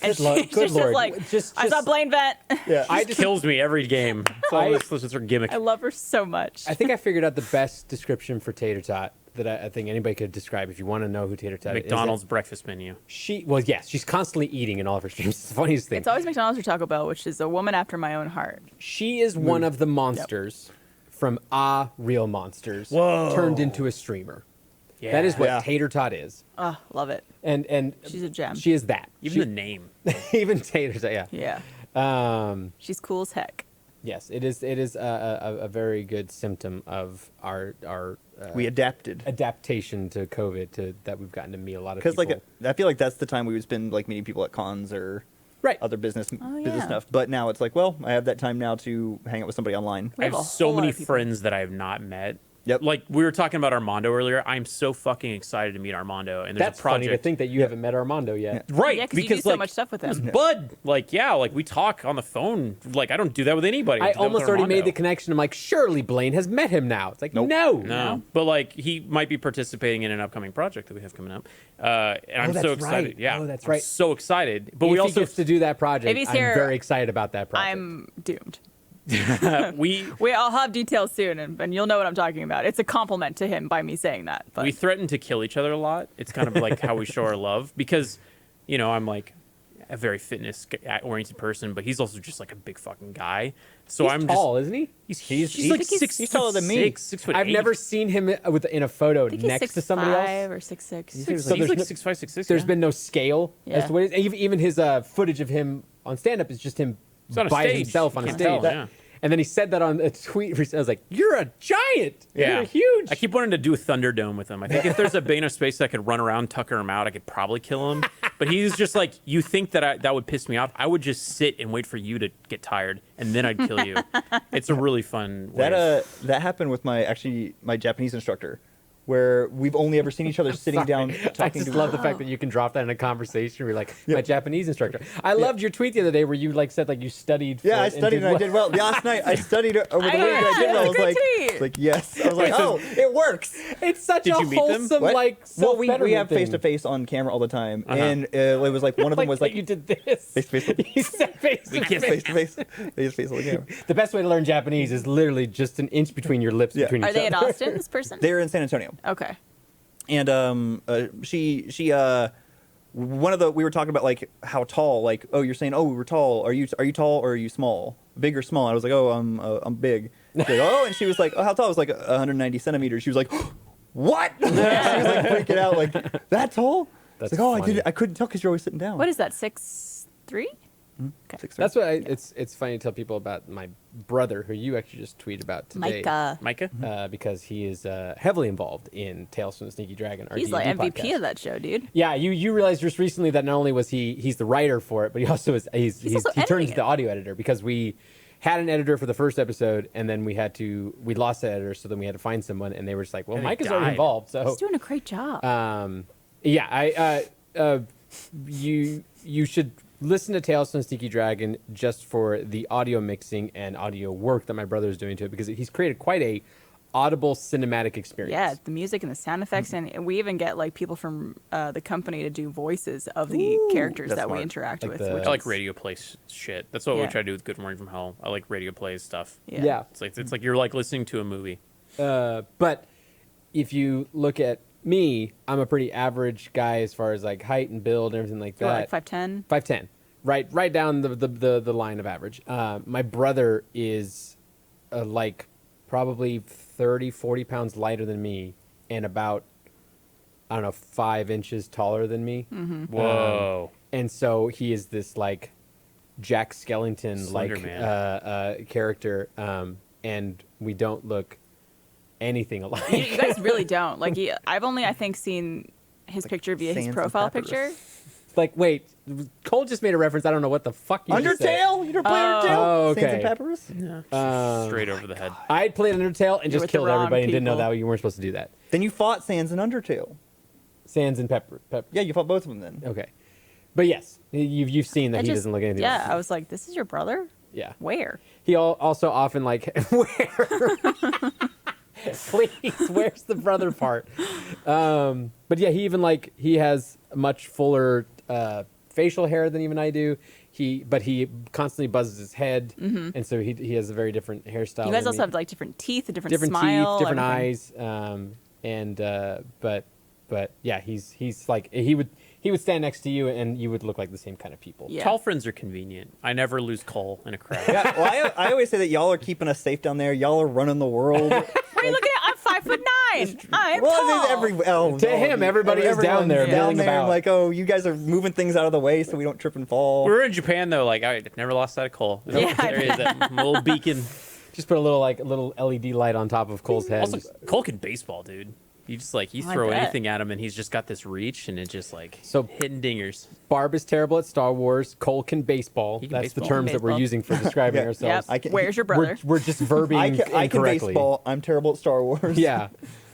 And Good Lord- she's good just Lord. like, Just- I saw Blaine vent. Yeah. I It kills me every game. This is her gimmick. I love her so much. I think I figured out the best description for Tater Tot that I think anybody could describe if you want to know who Tater Tot is. McDonald's breakfast menu. Yes, she's constantly eating in all of her streams. It's the funniest thing. It's always McDonald's or Taco Bell, which is a woman after my own heart. She is one of the monsters from Real Monsters Whoa. turned into a streamer. Yeah. That is what Yeah. Tater Tot is. Oh, love it. And She's a gem. She is that. Even the name. Even Tater Tot, yeah. Yeah. She's cool as heck. Yes, it is. It is a very good symptom of our We adapted. adaptation to COVID that we've gotten to meet a lot of Because people. like I feel like that's the time we would spend like meeting people at cons or Right. other business Oh, business yeah. stuff. But now it's like, well, I have that time now to hang out with somebody online. We I have have a so whole lot many of people. friends that I have not met. Yep. Like we were talking about Armando earlier. I'm so fucking excited to meet Armando. And there's That's a funny project. to think that you haven't met Armando yet. Right. Yeah, 'cause you do because so like, much stuff with him. Bud, like, yeah, like we talk on the phone. Like I don't do that with anybody. I do that with almost already made Armando. the connection. I'm like, surely Blaine has met him now. It's like, Nope. no. No, but like he might be participating in an upcoming project that we have coming up, and I'm that's so excited. right. Yeah, Oh, that's I'm right. so excited. But If we he also gets to do that project, If he's I'm here, very excited about that project. I'm doomed. we I'll have details soon, and you'll know what I'm talking about. It's a compliment to him by me saying that. But we threaten to kill each other a lot. It's kind of like how we show our love because, I'm like a very fitness oriented person, but he's also just like a big fucking guy. So He's I'm tall, just isn't he? he's like he's- 6 he's taller than me. 6'8". I've never seen him in a photo I think he's next to somebody 6'5" else. or 6'6". So He's there's like no- 6'5", 6'6". There's yeah. been no scale as Yeah. to what it is. Even his footage of him on stand up is just him It's on a by stage. himself on You a can't stage. tell, yeah. And then he said that on a tweet. I was like, "You're a giant. Yeah, You're huge." I keep wanting to do a Thunderdome with him. I think if there's a Bane of Space that could run around, tucker him out, I could probably kill him. But he's just like, you think that would piss me off? I would just sit and wait for you to get tired, and then I'd kill you. It's a really fun way. That happened with my Japanese instructor, where we've only ever seen each other sitting down I talking just to love the fact that you can drop that in a conversation. You're like, my Japanese instructor. I loved your tweet the other day where you said like you studied. Yeah, for- I studied and I did well. Last night I studied over the I week and I know, did well. I that's was a like, good tweet. like yes. I was like, oh, it works. It's such Did a you meet them? wholesome What? like. Well, we self-betterment have thing. face to face on camera all the time, Uh-huh. and it was like one of them Like was that like you did this. face to face. You said face to Yes, face to face. Face to face on the camera. The best way to learn Japanese is literally just an inch between your lips Yeah. between Are each they in other. Austin? This person? They're in San Antonio, Okay. and we were talking about like how tall, like, oh, you're saying, oh, we were tall. Are you tall or are you small? Big or small? And I was like, oh, I'm big. She's like, oh, and she was like, oh, how tall? I was like 190 centimeters. She was like, what? She was like freaking out, like that tall. That's It's like, oh, funny. I couldn't tell because you're always sitting down. What is that? 6'3"? 6'3". That's what it's funny to tell people about my brother, who you actually just tweeted about today. Micah. Micah? Because he is heavily involved in Tales from the Sneaky Dragon. our He's like D&D MVP podcast. of that show, dude. Yeah, you realized just recently that not only was he's the writer for it, but he also is he also turns editing the it. audio editor because we had an editor for the first episode and then we lost the editor, so then we had to find someone, and they were just like, well, And he Mike is already died. involved, so He's doing a great job. you should listen to Tales from the Sneaky Dragon just for the audio mixing and audio work that my brother is doing to it, because he's created quite a audible cinematic experience. Yeah, the music and the sound effects, and we even get like people from the company to do voices of the characters that's that we smart. interact Like with. the- which I like is- radio play shit. That's what we Yeah. try to do with Good Morning from Hell. I like radio plays stuff. Yeah. Yeah. It's like you're like listening to a movie. But if you look at I'm a pretty average guy as far as like height and build and everything like You're that. like 5'10". 5'10", right down the line of average. My brother is like probably 30-40 pounds lighter than me and about, I don't know, 5 inches taller than me. Whoa. And so he is this like Jack Skellington like Slender character, and we don't look anything alike. You guys really don't. Like, I've only, I think, seen his picture via his Sans and profile Peppers. picture. Like, wait, Cole just made a reference. I don't know what the fuck you just said. Undertale? You never play Undertale? Oh, Sans okay. and Peppers? Straight over the head. I played Undertale and You're just with the killed wrong everybody and didn't know people. that you weren't supposed to do that. Then you fought Sans and Undertale. Sans and Pepper. Yeah, you fought both of them then. Okay. But yes, you've seen that I he just- doesn't look anything Yeah, like I was like, this is your brother? Yeah. Where? He also often like, where? Please, where's the brother part? But yeah, he even like, he has much fuller facial hair than even I do. But he constantly buzzes his head, and so he has a very different hairstyle. You guys than also me. have like different teeth, a different different smile, teeth, different everything. eyes, but yeah, he's like he would stand next to you and you would look like the same kind of people. Yeah. Tall friends are convenient. I never lose Cole in a crowd. Yeah, well, I always say that y'all are keeping us safe down there. Y'all are running the world. What are you looking at? I'm 5'9". I'm Well, tall. To him, everybody is down there everyone's down milling there. about. Like, oh, you guys are moving things out of the way so we don't trip and fall. We were in Japan though. Like I never lost sight of Cole. Yeah. There he is, that little beacon. Just put a little LED light on top of Cole's head. Also, Cole can baseball, dude. You just like you I throw bet. anything at him, and he's just got this reach, and it just like So- hitting dingers. Barb is terrible at Star Wars. Cole can baseball. He can That's the baseball. terms that we're Baseball. using for describing Yeah. ourselves. Yep. I can- Where's your brother? We're just verbing I can incorrectly. baseball. I'm terrible at Star Wars. Yeah.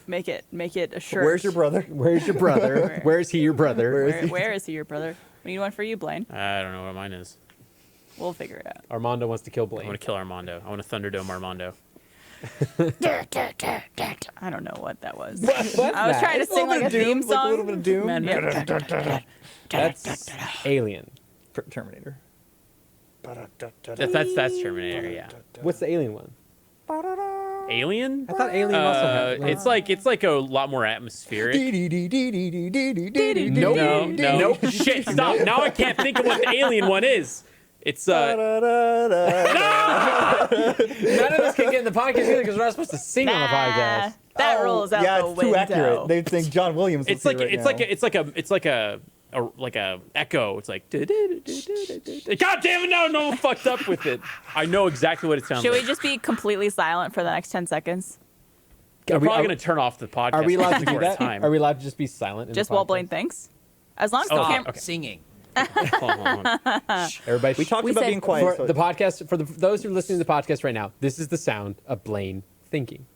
Make it a shirt. Where's your brother? Where's your brother? Where is he your brother? Where is he, your brother? We need one for you, Blaine. I don't know what mine is. We'll figure it out. Armando wants to kill I Blaine. want to kill Armando. I want to Thunderdome Armando. I don't know what that was. What's I was that? trying to It's sing like a theme Like a song. little bit of Doom. Man, That's Alien. Terminator. That's Terminator. Yeah. What's the Alien one? Alien. I thought Alien also had. It's like a lot more atmospheric. Nope. No, no. Nope. Shit, stop. Now I can't think of what the alien one is. It's None of us can get in the podcast either because we're not supposed to sing on the podcast. That rolls out yeah, the it's window. too accurate. They think John Williams. it's will like see right it's now. like a echo. It's like God damn it! No one fucked up with it. I know exactly what it sounds Should like. we just be completely silent for the next 10 seconds? I'm Are we- probably are- gonna turn off the podcast. Are we allowed to do before that? time. Are we allowed to just be silent? In Just the while podcast? Blaine thinks? As long as the Okay, camera... okay. Singing. Hold on. Everybody, We talked We about said being quiet. for the podcast. For those who are listening to the podcast right now, this is the sound of Blaine thinking.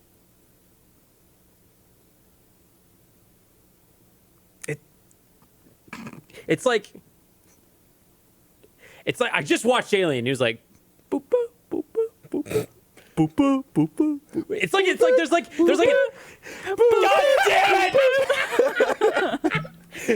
It's like I just watched Alien. He was like, boop boop boop boop boop boop boop boop boop. Boop. It's like there's like God damn it!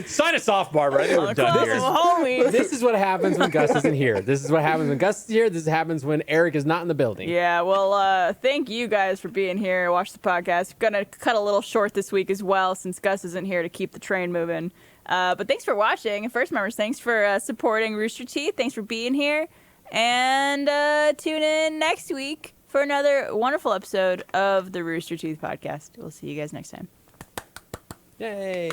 Sign us off, Barbara. I think we're done here. Homie. This is what happens when Gus isn't here. This is what happens when Gus is here. This happens when Eric is not in the building. Yeah, well, thank you guys for being here. Watch the podcast. Gonna cut a little short this week as well since Gus isn't here to keep the train moving. But thanks for watching. And first, members, thanks for supporting Rooster Teeth. Thanks for being here. And tune in next week for another wonderful episode of the Rooster Teeth podcast. We'll see you guys next time. Yay.